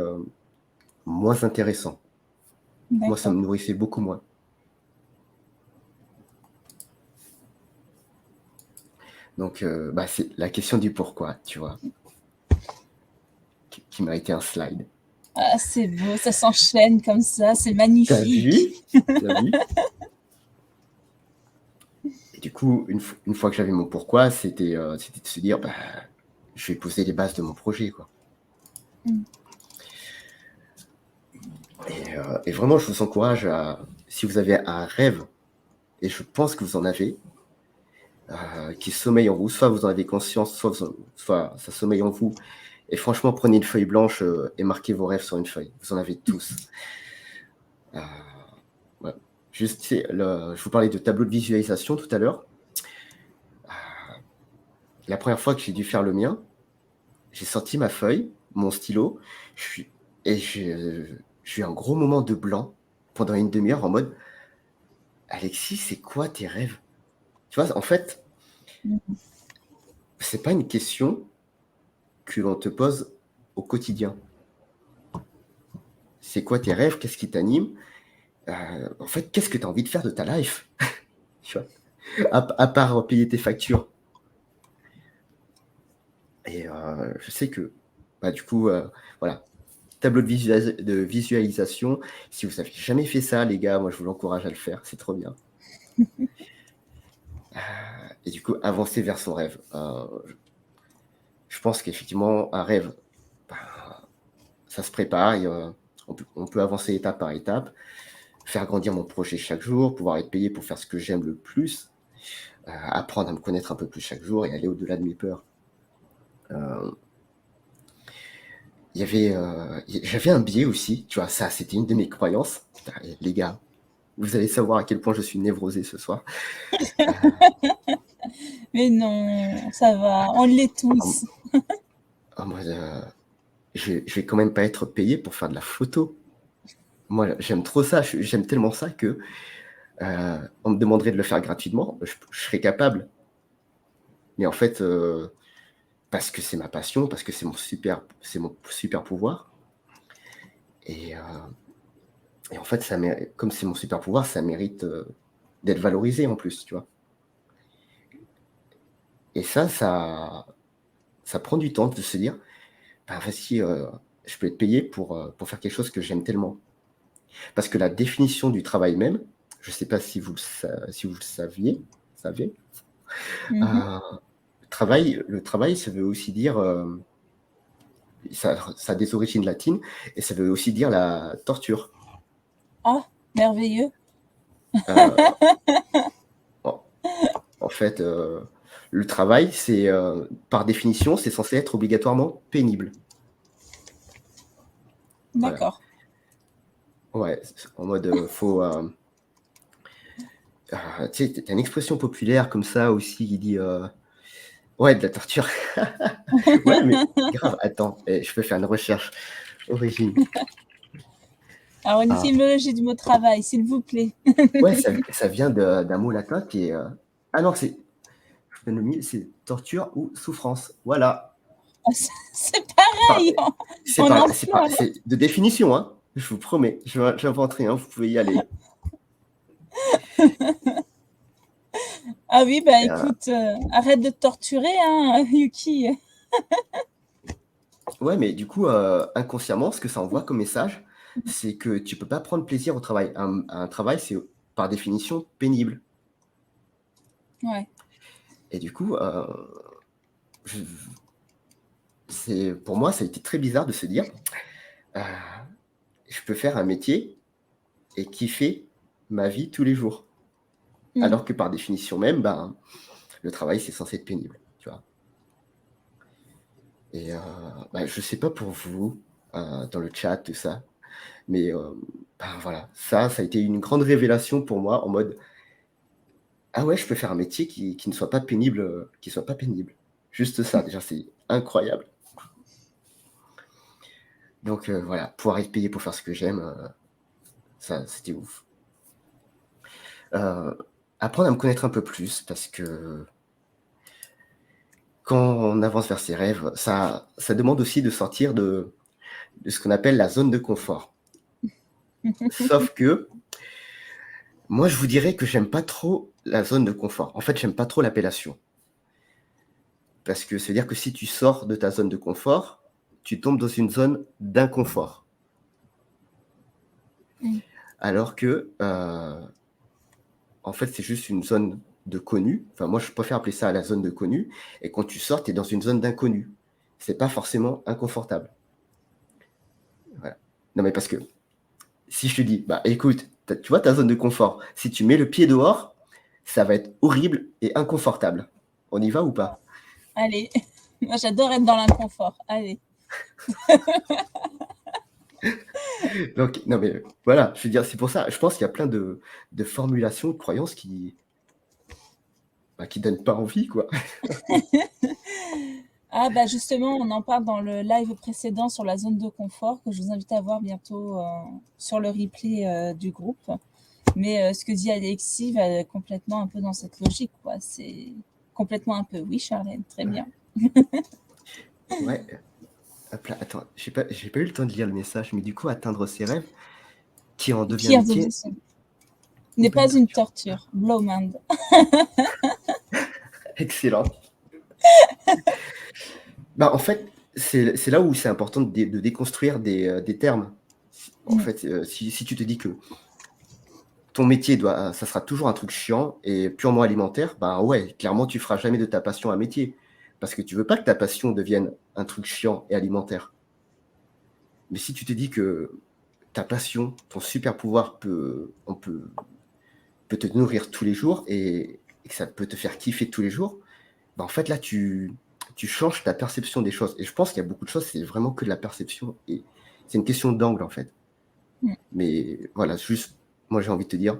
moins intéressant. Moi, ça D'accord. me nourrissait beaucoup moins. Donc, bah, c'est la question du pourquoi, tu vois? Qui m'a été un slide. Ah, c'est beau, ça s'enchaîne comme ça, c'est Tu as magnifique. vu? Tu as vu? Et du coup, une fois que j'avais mon pourquoi, c'était de se dire: «Bah, je vais poser les bases de mon projet, quoi» Mmh. et vraiment, je vous encourage à si vous avez un rêve et je pense que vous en avez, qui sommeille en vous, soit vous en avez conscience, soit ça sommeille en vous et franchement, prenez une feuille blanche, et marquez vos rêves sur une feuille. Vous en avez tous. Heu, ouais. Juste, tu sais, je vous parlais de tableau de visualisation tout à l'heure. La première fois que j'ai dû faire le mien, j'ai sorti ma feuille, mon stylo, je suis et j'ai eu un gros moment de blanc pendant une demi-heure en mode: «Alexis, c'est quoi tes rêves?» Tu vois? En fait, Mmh. c'est pas une question que l'on te pose au quotidien. C'est quoi tes rêves? Qu'est-ce qui t'anime? En fait, qu'est-ce que tu as envie de faire de ta life? Tu vois? À part payer tes factures. Et je sais que, du coup, voilà, tableau de visualisation, si vous avez jamais fait ça, les gars, moi, je vous l'encourage à le faire, c'est trop bien. Et du coup, avancer vers son rêve. Je pense qu'effectivement, un rêve, ça se prépare et on peut avancer étape par étape, faire grandir mon projet chaque jour, pouvoir être payé pour faire ce que j'aime le plus, apprendre à me connaître un peu plus chaque jour et aller au-delà de mes peurs. J'avais un biais aussi, tu vois, ça, c'était une de mes croyances. Putain, les gars, vous allez savoir à quel point je suis névrosé ce soir. Mais non, ça va, on l'est tous. En mode, je vais quand même pas être payé pour faire de la photo. Moi, j'aime trop ça, j'aime tellement ça que on me demanderait de le faire gratuitement, je serais capable. Mais en fait, parce que c'est ma passion, parce que c'est mon super pouvoir. Et en fait, comme c'est mon super pouvoir, ça mérite d'être valorisé en plus, tu vois. Et ça prend du temps de se dire, voici, je peux être payé pour faire quelque chose que j'aime tellement. Parce que la définition du travail même, je ne sais pas si vous le saviez, le travail, ça veut aussi dire, ça a des origines latines, et ça veut aussi dire la torture. Ah, merveilleux. En fait, le travail, c'est par définition, c'est censé être obligatoirement pénible. D'accord. Voilà. Ouais, en mode, faut... tu sais, t'as une expression populaire comme ça aussi qui dit... ouais, de la torture. Ouais, mais grave, attends, je peux faire une recherche. Origine. Alors, une étymologie du mot travail, s'il vous plaît. Ouais, ça vient d'un mot latin qui est... Ah non, c'est torture ou souffrance. Voilà. C'est pareil. C'est de définition, hein. Je vous promets. J'invente rien, vous pouvez y aller. Ah oui, écoute, arrête de te torturer, hein, Yuki. Ouais, mais du coup, inconsciemment, ce que ça envoie comme message, c'est que tu peux pas prendre plaisir au travail. Un travail, c'est par définition pénible. Ouais. Et du coup, pour moi, ça a été très bizarre de se dire, je peux faire un métier et kiffer ma vie tous les jours. Alors que par définition même, le travail, c'est censé être pénible, tu vois. Et je sais pas pour vous, dans le chat, tout ça, mais voilà, ça a été une grande révélation pour moi en mode, ah ouais, je peux faire un métier qui ne soit pas pénible, Juste ça, déjà, c'est incroyable. Donc voilà, pouvoir être payé pour faire ce que j'aime, ça, c'était ouf. Apprendre à me connaître un peu plus, parce que quand on avance vers ses rêves, ça demande aussi de sortir de ce qu'on appelle la zone de confort. Sauf que moi, je vous dirais que j'aime pas trop la zone de confort. En fait, j'aime pas trop l'appellation. Parce que c'est-à-dire que si tu sors de ta zone de confort, tu tombes dans une zone d'inconfort. Alors que, en fait, c'est juste une zone de connu. Enfin, moi, je préfère appeler ça la zone de connu. Et quand tu sors, tu es dans une zone d'inconnu. C'est pas forcément inconfortable. Voilà. Non, mais parce que si je te dis, écoute, tu vois ta zone de confort, si tu mets le pied dehors, ça va être horrible et inconfortable. On y va ou pas? Allez, moi j'adore être dans l'inconfort. Allez. Donc, non mais voilà, je veux dire, c'est pour ça, je pense qu'il y a plein de formulations, de croyances qui donnent pas envie, quoi. Ah justement, on en parle dans le live précédent sur la zone de confort que je vous invite à voir bientôt sur le replay du groupe. Mais ce que dit Alexis va complètement un peu dans cette logique, quoi. C'est complètement un peu. Oui, Charlène, très bien. Ouais. Hop là, attends, j'ai pas eu le temps de lire le message, mais du coup, atteindre ses rêves, qui en devient métier, n'est pas une torture. Blowman. excellent. Bah, en fait, c'est là où c'est important de déconstruire des termes. En Mm. fait, si tu te dis que ton métier ça sera toujours un truc chiant et purement alimentaire, bah ouais, clairement, tu feras jamais de ta passion un métier. Parce que tu veux pas que ta passion devienne un truc chiant et alimentaire. Mais si tu te dis que ta passion, ton super pouvoir peut te nourrir tous les jours et que ça peut te faire kiffer tous les jours, bah en fait là, tu changes ta perception des choses. Et je pense qu'il y a beaucoup de choses, c'est vraiment que de la perception. Et c'est une question d'angle, en fait. Mm. Mais voilà, juste, moi j'ai envie de te dire,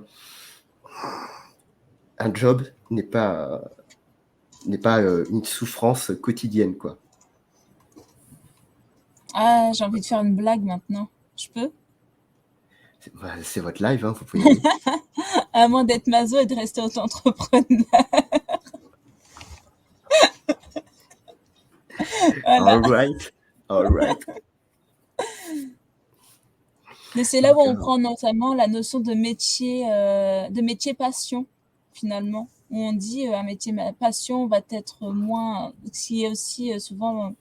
un job n'est pas une souffrance quotidienne, quoi. Ah, j'ai envie de faire une blague maintenant. Je peux? C'est votre live, hein, vous pouvez y aller. À moins d'être maso et de rester auto-entrepreneur. Voilà. All right, all right. Mais c'est là où Donc, on prend notamment la notion de métier passion, finalement. Où on dit un métier passion va être moins, ce qui est aussi souvent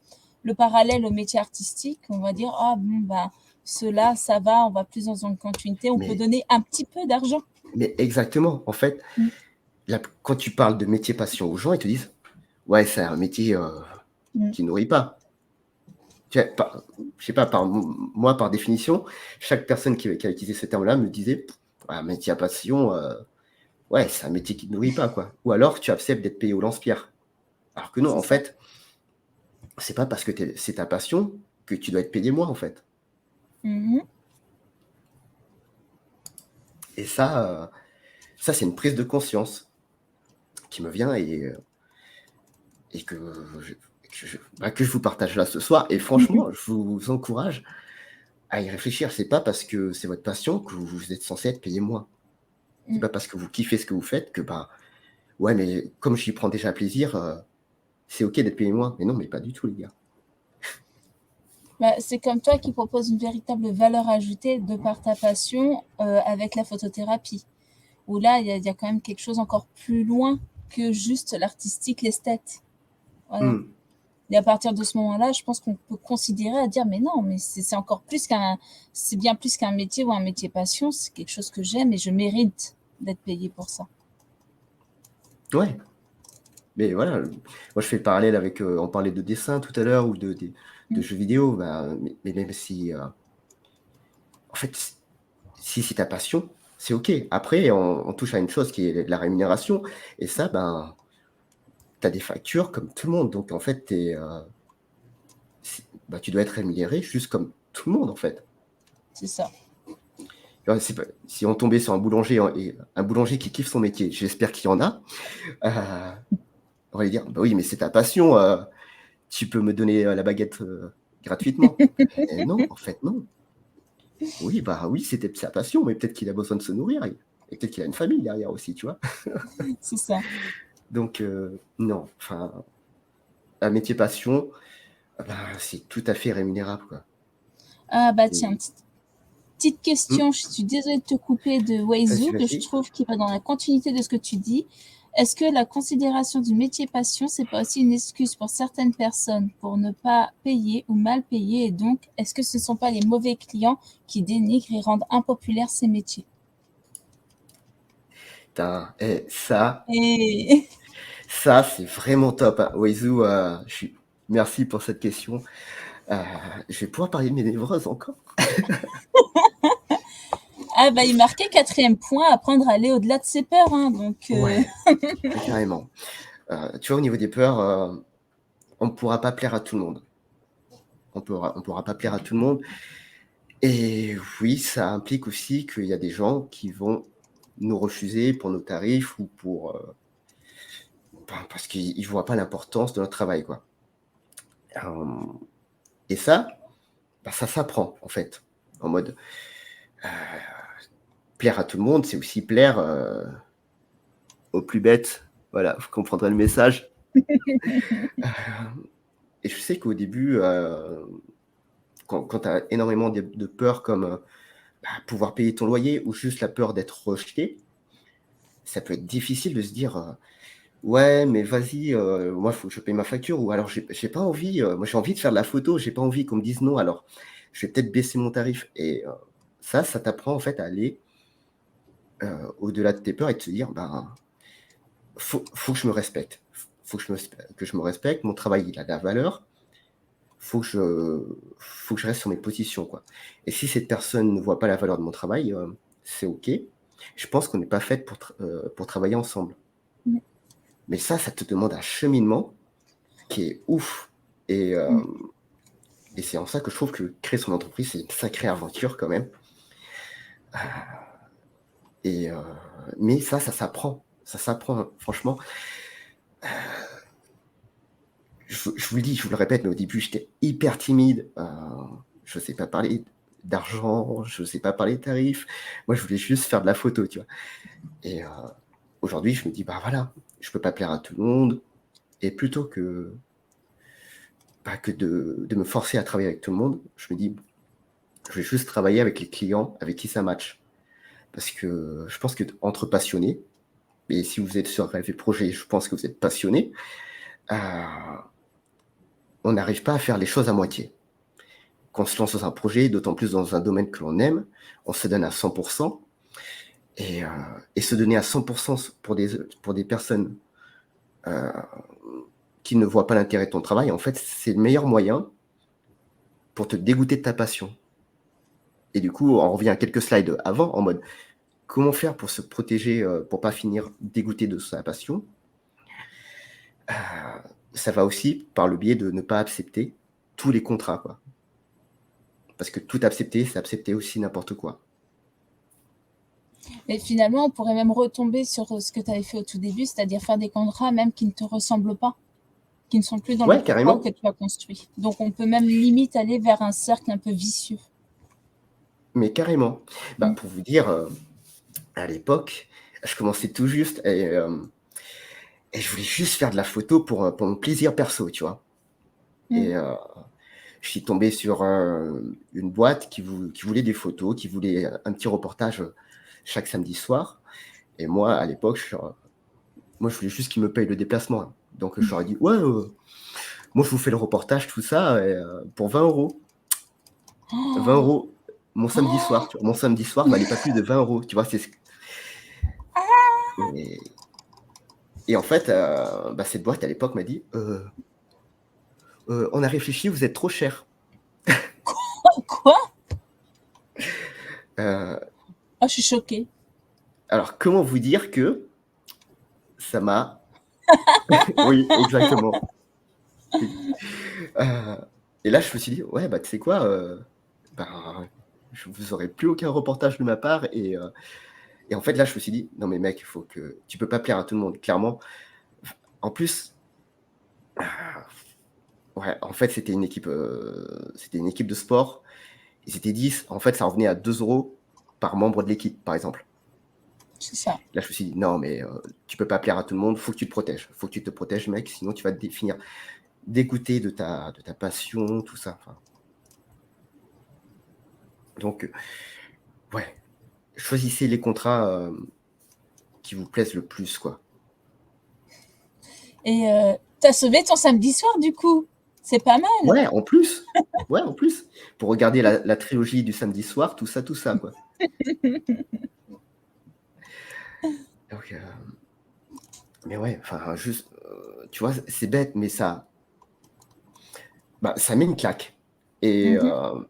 le parallèle au métier artistique. On va dire, ah bon, bah, cela, ça va, on va plus dans une continuité, on peut mais, donner un petit peu d'argent. mais exactement, en fait, Mm. là, quand tu parles de métier passion aux gens, ils te disent, ouais, c'est un métier Mm. qui nourrit pas. Je sais pas, moi, par définition, chaque personne qui a utilisé ce terme-là me disait, un métier à passion, ouais, c'est un métier qui ne nourrit pas, quoi. Ou alors, tu acceptes d'être payé au lance-pierre. Alors que non, C'est en ça. fait, c'est pas parce que c'est ta passion que tu dois être payé moins, en fait. Mhm. Et ça c'est une prise de conscience qui me vient et que je vous partage là ce soir. Et franchement, je vous encourage à y réfléchir. C'est pas parce que c'est votre passion que vous êtes censé être payé moins. C'est Mm. pas parce que vous kiffez ce que vous faites que, bah, ouais, mais comme j'y prends déjà plaisir, c'est OK d'être payé moins. Mais non, mais pas du tout, les gars. Bah, c'est comme toi qui propose une véritable valeur ajoutée de par ta passion avec la photothérapie. Où là, il y a quand même quelque chose encore plus loin que juste l'artistique, l'esthète. Voilà. Mmh. Et à partir de ce moment-là, je pense qu'on peut considérer à dire, mais non, mais c'est encore plus c'est bien plus qu'un métier ou un métier passion, c'est quelque chose que j'aime et je mérite d'être payé pour ça. Ouais, mais voilà, moi je fais le parallèle avec, on parlait de dessin tout à l'heure ou de Mm. jeux vidéo, bah, mais même si, en fait, si c'est ta passion, c'est OK. Après, on touche à une chose qui est la rémunération et ça, ben, tu as des factures comme tout le monde. Donc en fait, bah, tu dois être rémunéré juste comme tout le monde, en fait. C'est ça. Tu vois, c'est pas si on tombait sur un boulanger et un boulanger qui kiffe son métier, j'espère qu'il y en a, heu, on va lui dire: «Bah oui, mais c'est ta passion, tu peux me donner, la baguette, gratuitement». Non, en fait, non. Oui, bah, oui, c'était sa passion, mais peut-être qu'il a besoin de se nourrir et peut-être qu'il a une famille derrière aussi, tu vois? C'est ça. Donc non, enfin, un métier passion, bah, c'est tout à fait rémunérable, quoi. Ah bah tiens, Et petite mmh, question, je suis désolée de te couper de vas-y, Weizu, que je vas-y. trouve qui va dans la continuité de ce que tu dis. Est-ce que la considération du métier passion, c'est pas aussi une excuse pour certaines personnes pour ne pas payer ou mal payer et donc, est-ce que ce ne sont pas les mauvais clients qui dénigrent et rendent impopulaires ces métiers? Putain, et ça Et ça, c'est vraiment top, hein. Weizu, merci pour cette question. Heu, je vais pouvoir parler de mes névroses encore? ah bah il marquait quatrième point, apprendre à aller au-delà de ses peurs, hein, donc Ouais, carrément. Tu vois, au niveau des peurs, on ne pourra pas plaire à tout le monde. On pourra pas plaire à tout le monde et oui, ça implique aussi qu'il y a des gens qui vont nous refuser pour nos tarifs ou parce qu'ils ne voient pas l'importance de notre travail, quoi. Hem et ça, bah, ça s'apprend, en fait. En mode, heu, plaire à tout le monde, c'est aussi plaire, aux plus bêtes. Voilà, vous comprendrez le message. Hem et je sais qu'au début, quand tu as énormément de peur comme, bah, pouvoir payer ton loyer ou juste la peur d'être rejeté, ça peut être difficile de se dire, Ouais, mais vas-y, moi, il faut que je paye ma facture ou alors j'ai pas envie, moi, j'ai envie de faire de la photo, j'ai pas envie qu'on me dise non, alors je vais peut-être baisser mon tarif et ça t'apprend, en fait, à aller, au-delà de tes peurs et de te dire: «Ben, faut que je me respecte. Faut que je me respecte, mon travail, il a de la valeur, faut que je reste sur mes positions, quoi et si cette personne ne voit pas la valeur de mon travail, c'est OK. Je pense qu'on n'est pas faites pour travailler ensemble. Mmh. Mais ça te demande un cheminement qui est ouf et Mmh. et c'est en ça que je trouve que créer son entreprise, c'est une sacrée aventure quand même, et mais ça s'apprend. Ça s'apprend, hein. Franchement, je vous le dis, je vous le répète, mais au début, j'étais hyper timide, je sais pas parler d'argent, je sais pas parler de tarifs. Moi, je voulais juste faire de la photo, tu vois? Et aujourd'hui, je me dis: «Bah, voilà, je peux pas plaire à tout le monde» et plutôt que, bah, que de me forcer à travailler avec tout le monde, je me dis: «Je vais juste travailler avec les clients avec qui ça match». Parce que je pense qu'entre passionnés, et si vous êtes sur Rêve et Projet, je pense que vous êtes passionnés, heu, on n'arrive pas à faire les choses à moitié. Quand on se lance dans un projet, d'autant plus dans un domaine que l'on aime, on se donne à 100 et se donner à 100 pour des personnes, heu, qui ne voient pas l'intérêt de ton travail, en fait, c'est le meilleur moyen pour te dégoûter de ta passion et du coup, on revient à quelques slides avant en mode: comment faire pour se protéger, pour pas finir dégoûté de sa passion? Ça va aussi par le biais de ne pas accepter tous les contrats, quoi. Parce que tout accepter, c'est accepter aussi n'importe quoi. Et finalement, on pourrait même retomber sur, ce que tu avais fait au tout début, c'est-à-dire faire des contrats même qui ne te ressemblent pas, qui ne sont plus dans le Ouais, contrat que carrément. tu as construit. Donc on peut même limite aller vers un cercle un peu vicieux. Mais carrément. Bah, Mmh. pour vous dire, à l'époque, je commençais tout juste et je voulais juste faire de la photo pour mon plaisir perso, tu vois? Mmh. Et je suis tombé sur, une boîte qui voulait des photos, qui voulait un petit reportage, chaque samedi soir et moi, à l'époque, moi, je voulais juste qu'ils me payent le déplacement, hein. Donc je leur ai dit: «Ouais, moi, je vous fais le reportage, tout ça et pour 20 €. 20 € mon samedi soir, tu vois? Mon samedi soir valait pas plus de 20 €, tu vois? C'est ce et et en fait, bah, cette boîte à l'époque m'a dit: on a réfléchi, vous êtes trop cher». Quoi? Heu, Ah, je suis choquée. alors comment vous dire que ça m'a oui, exactement. Et heu et là, je me suis dit: «Ouais, bah, tu sais quoi? Ben, vous aurez plus aucun reportage de ma part» et en fait, là, je me suis dit: «Non mais mec, il faut que tu peux pas plaire à tout le monde, clairement». En plus, ouais, en fait, c'était une équipe de sport. Ils étaient 10. En fait, ça revenait à 2 € par membre de l'équipe, par exemple. C'est ça. Là, je me suis dit: «Non, mais tu peux pas plaire à tout le monde, faut que tu te protèges. Faut que tu te protèges, mec, sinon tu vas te finir dégoûté de ta passion, tout ça». Enfin, donc ouais, choisissez les contrats, qui vous plaisent le plus, quoi. Et tu sauvé ton samedi soir du coup? C'est pas mal. Ouais, en plus! Ouais, en plus, pour regarder la trilogie du samedi soir, tout ça, quoi. Donc mais ouais, enfin, juste, tu vois, c'est bête, mais ça bah, ça met une claque et Mmh.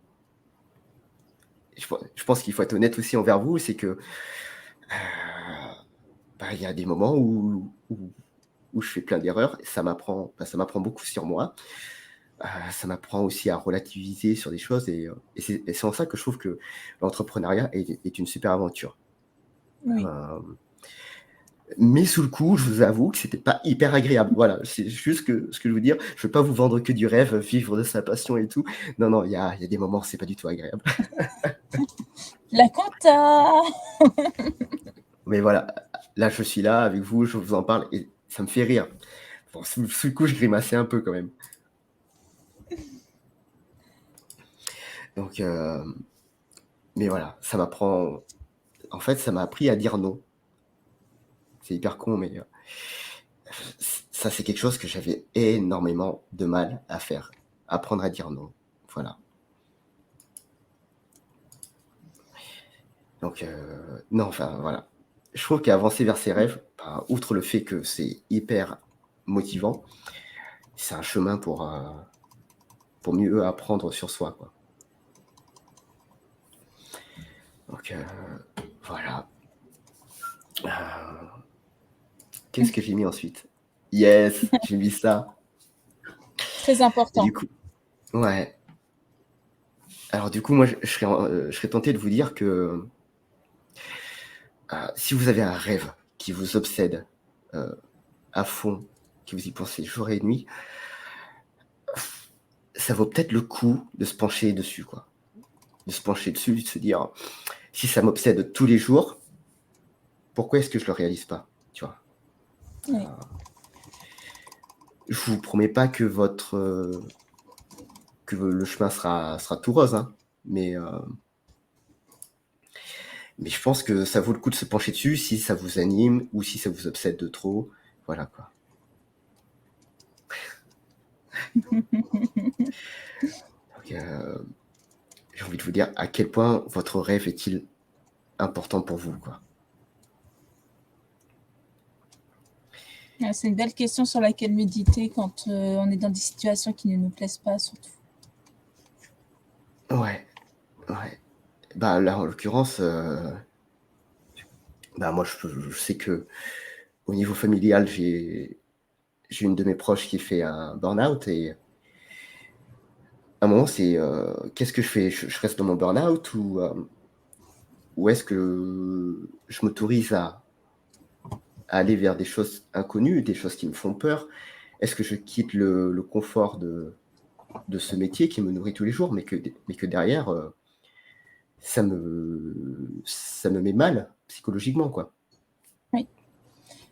je pense qu'il faut être honnête aussi envers vous, c'est que, bah, il y a des moments où je fais plein d'erreurs et ça m'apprend beaucoup sur moi. Ça m'apprend aussi à relativiser sur des choses et c'est en ça que je trouve que l'entrepreneuriat est une super aventure. Oui. Hem, mais sous le coup, je vous avoue que c'était pas hyper agréable. Voilà, c'est juste que ce que je veux dire, je veux pas vous vendre que du rêve, vivre de sa passion et tout. Non, non, il y a des moments, c'est pas du tout agréable. La compta! Mais voilà, là, je suis là avec vous, je vous en parle et ça me fait rire. Bon, sous le coup, je grimaçais un peu quand même. Donc mais voilà, ça m'apprend en fait, ça m'a appris à dire non. C'est hyper con, mais Ça, c'est quelque chose que j'avais énormément de mal à faire. Apprendre à dire non. Voilà. Donc, non, enfin, voilà. Je trouve qu'avancer vers ses rêves, bah, outre le fait que c'est hyper motivant, c'est un chemin pour mieux apprendre sur soi, quoi. Donc, voilà. Qu'est-ce que j'ai mis ensuite? Yes, j'ai mis ça. Très Et important. du coup, ouais. Alors du coup, moi, je serais tenté de vous dire que si vous avez un rêve qui vous obsède à fond, que vous y pensez jour et nuit, ça vaut peut-être le coup de se pencher dessus, quoi. De se pencher dessus, de se dire, si ça m'obsède tous les jours, pourquoi est-ce que je le réalise pas, tu vois? Oui. Je vous promets pas que le chemin sera tout rose, hein, mais je pense que ça vaut le coup de se pencher dessus si ça vous anime ou si ça vous obsède de trop. Voilà, quoi. Donc, j'ai envie de vous dire à quel point votre rêve est-il important pour vous, quoi. C'est une belle question sur laquelle méditer quand on est dans des situations qui ne nous plaisent pas, surtout. Ouais, ouais. Bah, là, en l'occurrence, bah, moi, je sais que au niveau familial, j'ai une de mes proches qui fait un burn-out et à un moment, c'est, qu'est-ce que je fais? Je reste dans mon burn-out ou est-ce que je m'autorise à aller vers des choses inconnues, des choses qui me font peur? Est-ce que je quitte le confort de ce métier qui me nourrit tous les jours, mais que derrière, ça me met mal psychologiquement, quoi. Oui.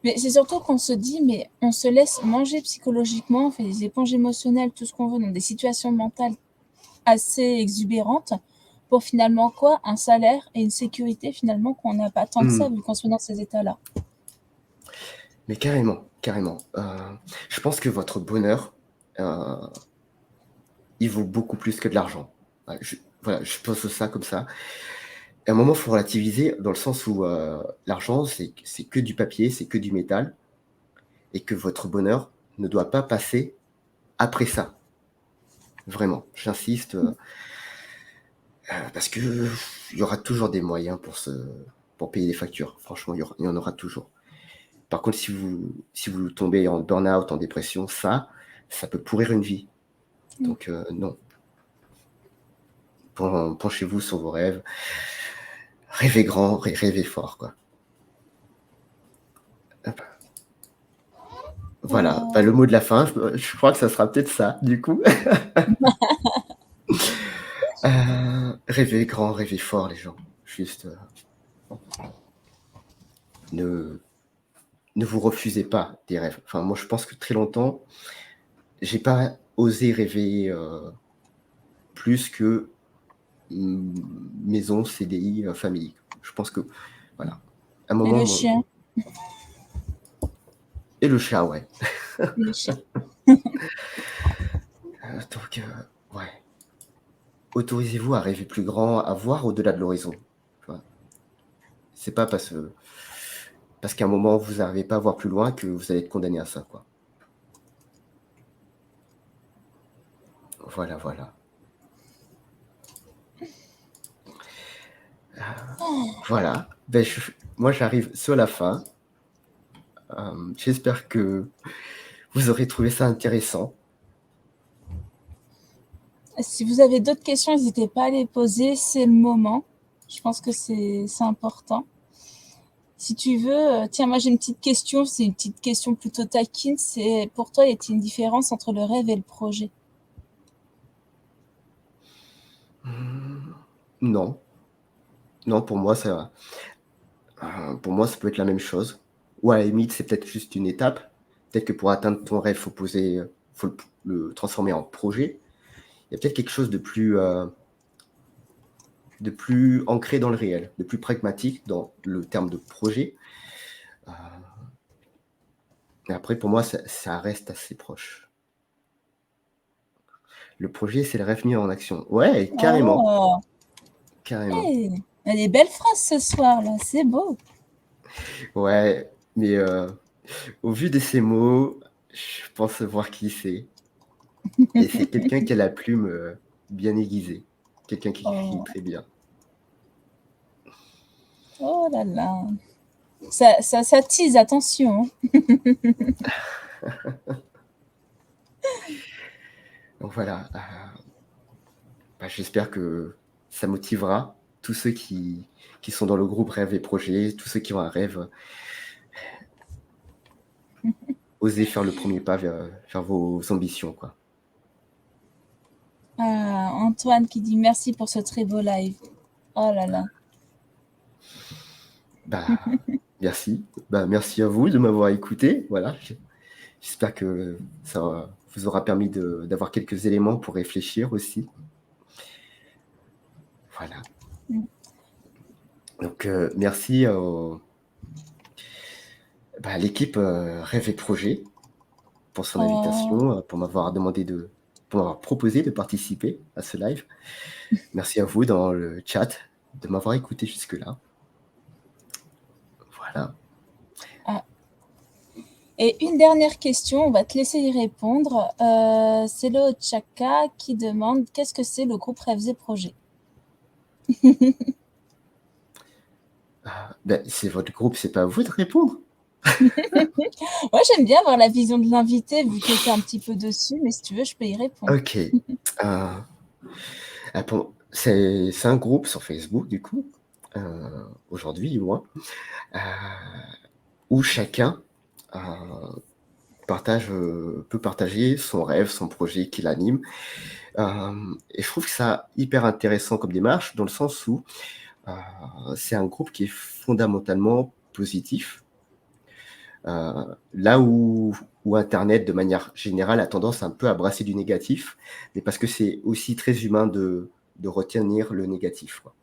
Mais c'est surtout qu'on se dit, mais on se laisse manger psychologiquement, on fait des éponges émotionnelles, tout ce qu'on veut, dans des situations mentales assez exubérantes, pour finalement quoi? Un salaire et une sécurité finalement qu'on n'a pas tant que ça, Mmh. vu qu'on se met dans ces états-là. Mais carrément, carrément. Je pense que votre bonheur, heu, il vaut beaucoup plus que de l'argent. Voilà, je pose ça comme ça. Et à un moment, il faut relativiser dans le sens où, l'argent, c'est que du papier, c'est que du métal et que votre bonheur ne doit pas passer après ça. Vraiment, j'insiste, parce qu'il y aura toujours des moyens pour payer les factures. Franchement, il y en aura toujours. Par contre, si vous tombez en burn-out, en dépression, ça peut pourrir une vie. Mm. Donc non. Penchez-vous sur vos rêves. Rêvez grand, rêvez fort, quoi. Hop. Voilà, bah, le mot de la fin, je crois que ça sera peut-être ça, du coup. Rêvez grand, rêvez fort, les gens. Juste, ne ne vous refusez pas des rêves. Enfin, moi, je pense que très longtemps, j'ai pas osé rêver, plus que, maison, CDI, famille. Je pense que voilà. À un Et moment, le chien, et le chat, ouais. et le chien. Donc ouais. Autorisez-vous à rêver plus grand, à voir au-delà de l'horizon, tu vois? C'est pas parce qu'à un moment vous n'arrivez pas à voir plus loin que vous allez être condamné à ça, quoi. Voilà, voilà. Voilà. Beh, moi j'arrive sur la fin. J'espère que vous aurez trouvé ça intéressant. Si vous avez d'autres questions, n'hésitez pas à les poser, c'est le moment. Je pense que c'est important. Si tu veux, tiens, moi j'ai une petite question, c'est une petite question plutôt taquine, c'est pour toi, y a-t-il une différence entre le rêve et le projet? Mmh, non, non, pour moi ça peut être la même chose. Ou à la limite, c'est peut-être juste une étape. Peut-être que pour atteindre ton rêve, faut le transformer en projet. Il y a peut-être quelque chose de plus ancré dans le réel, de plus pragmatique dans le terme de projet. Heu, Et après, pour moi, ça reste assez proche. Le projet, c'est le rêve mis en action. Ouais, carrément, Oh, carrément. hey, il y a des belles phrases ce soir, là, c'est beau. Ouais, mais au vu de ces mots, je pense voir qui c'est. Et c'est quelqu'un qui a la plume bien aiguisée. Quelqu'un qui écrit Oh, très bien. oh là là. Ça tease, attention. Donc voilà, j'espère que ça motivera tous ceux qui sont dans le groupe Rêve et Projet, tous ceux qui ont un rêve. Osez faire le premier pas vers vos ambitions, quoi. Ah, Antoine qui dit merci pour ce très beau live. Oh là là. Bah, merci. Bah, merci à vous de m'avoir écouté. Voilà. J'espère que ça vous aura permis d'avoir quelques éléments pour réfléchir aussi. Voilà. Donc, merci à l'équipe Rêve et Projet pour son Oh, invitation, pour m'avoir proposé de participer à ce live. Merci à vous dans le chat de m'avoir écouté jusque-là. Voilà. ah. Et une dernière question, on va te laisser y répondre. C'est le Chaka qui demande qu'est-ce que c'est le groupe Rêves et Projets. C'est votre groupe, c'est pas à vous de répondre. Moi, j'aime bien avoir la vision de l'invité vu qu'il était un petit peu dessus, mais si tu veux, je peux y répondre. Ok. C'est un groupe sur Facebook, du coup, aujourd'hui du moins, où chacun peut partager son rêve, son projet qui l'anime. Et je trouve que ça hyper intéressant comme démarche, dans le sens où c'est un groupe qui est fondamentalement positif. Là où Internet, de manière générale, a tendance un peu à brasser du négatif, mais parce que c'est aussi très humain de retenir le négatif, quoi.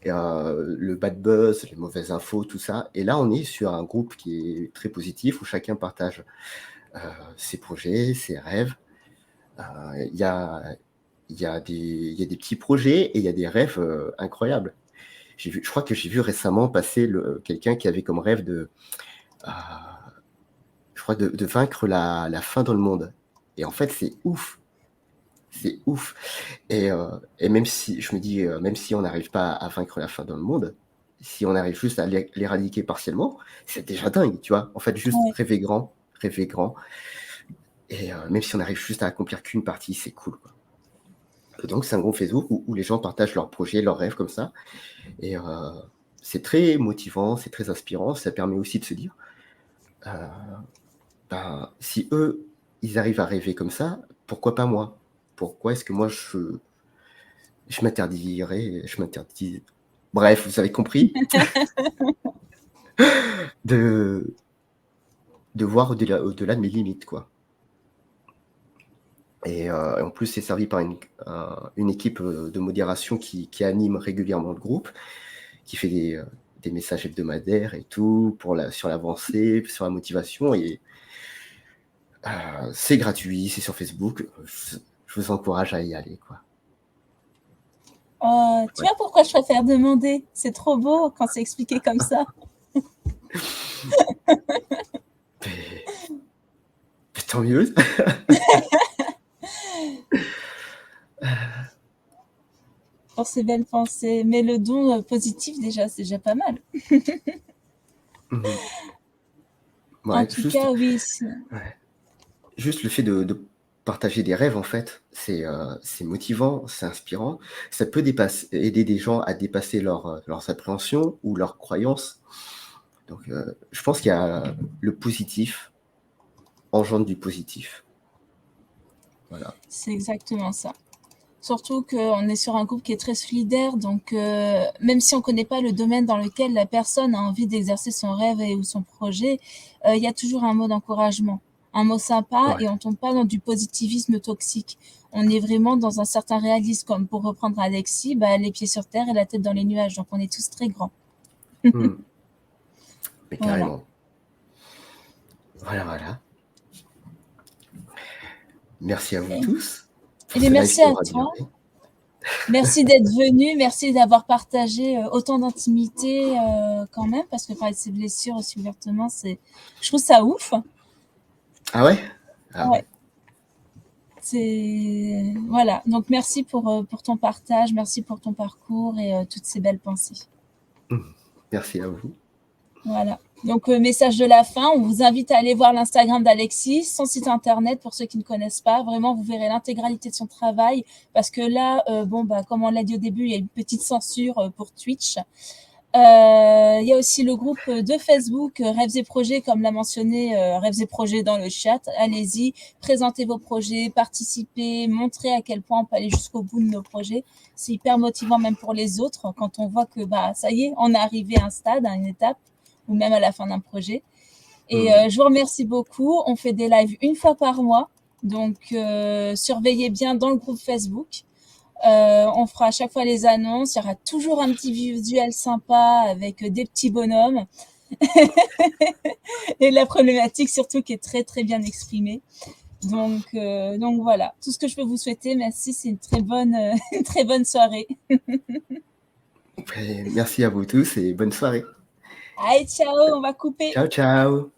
Et le bad buzz, les mauvaises infos, tout ça. Et là, on est sur un groupe qui est très positif, où chacun partage ses projets, ses rêves. Il y a des petits projets et il y a des rêves incroyables. Je crois que j'ai vu récemment passer quelqu'un qui avait comme rêve je crois, de vaincre la faim dans le monde. Et en fait, c'est ouf. C'est ouf. Et même si, je me dis, même si on n'arrive pas à vaincre la faim dans le monde, si on arrive juste à l'éradiquer partiellement, c'est déjà dingue, tu vois. En fait, juste Ouais. rêver grand, rêver grand. Et même si on arrive juste à accomplir qu'une partie, c'est cool, quoi. Et donc, c'est un groupe Facebook où les gens partagent leurs projets, leurs rêves comme ça. Et c'est très motivant, c'est très inspirant. Ça permet aussi de se dire, si eux, ils arrivent à rêver comme ça, pourquoi pas moi? Pourquoi est-ce que moi, je m'interdis, bref, vous avez compris, de voir au-delà de mes limites, quoi. Et en plus, c'est servi par une équipe de modération qui anime régulièrement le groupe, qui fait des messages hebdomadaires et tout, sur l'avancée, sur la motivation. Et c'est gratuit, c'est sur Facebook. Je vous encourage à y aller, quoi. Oh, tu Ouais. vois pourquoi je préfère demander? C'est trop beau quand c'est expliqué comme ça. Mais tant mieux. Pour ces belles pensées. Mais le don positif, déjà, c'est déjà pas mal. Mhm. En Ouais, tout cas, oui. ouais. Juste le fait de partager des rêves, en fait, c'est motivant, c'est inspirant. Ça peut aider des gens à dépasser leurs appréhensions ou leurs croyances. Donc, je pense qu'il y a le positif engendre du positif. Voilà. C'est exactement ça. Surtout qu'on est sur un groupe qui est très solidaire, donc même si on ne connaît pas le domaine dans lequel la personne a envie d'exercer son rêve ou son projet, il y a toujours un mot d'encouragement, un mot sympa, Ouais. et on ne tombe pas dans du positivisme toxique. On est vraiment dans un certain réalisme, comme pour reprendre Alexis, les pieds sur terre et la tête dans les nuages, donc on est tous très grands. Hmm. Mais Voilà. carrément. Voilà, voilà. Merci à vous Et, tous eh pour bien, ce live merci qui à aura toi. duré. Merci d'être venu. Merci d'avoir partagé autant d'intimité quand même, parce que parler de ses blessures aussi ouvertement, je trouve ça ouf. Ah ouais? Ah Ouais. ouais. Voilà. Donc, merci pour ton partage. Merci pour ton parcours et toutes ces belles pensées. Merci à vous. Voilà. Donc, message de la fin, on vous invite à aller voir l'Instagram d'Alexis, son site internet pour ceux qui ne connaissent pas. Vraiment, vous verrez l'intégralité de son travail parce que là, comme on l'a dit au début, il y a une petite censure pour Twitch. Il y a aussi le groupe de Facebook Rêves et Projets, comme l'a mentionné Rêves et Projets dans le chat. Allez-y, présentez vos projets, participez, montrez à quel point on peut aller jusqu'au bout de nos projets. C'est hyper motivant même pour les autres quand on voit que ça y est, on est arrivé à un stade, à une étape, ou même à la fin d'un projet. Et je vous remercie beaucoup. On fait des lives une fois par mois, donc surveillez bien dans le groupe Facebook. On fera à chaque fois les annonces. Il y aura toujours un petit visuel sympa avec des petits bonhommes et la problématique surtout qui est très très bien exprimée. Donc voilà, tout ce que je peux vous souhaiter. Merci, c'est une très bonne soirée. Merci à vous tous et bonne soirée. Allez, ciao, on va couper. Ciao, ciao.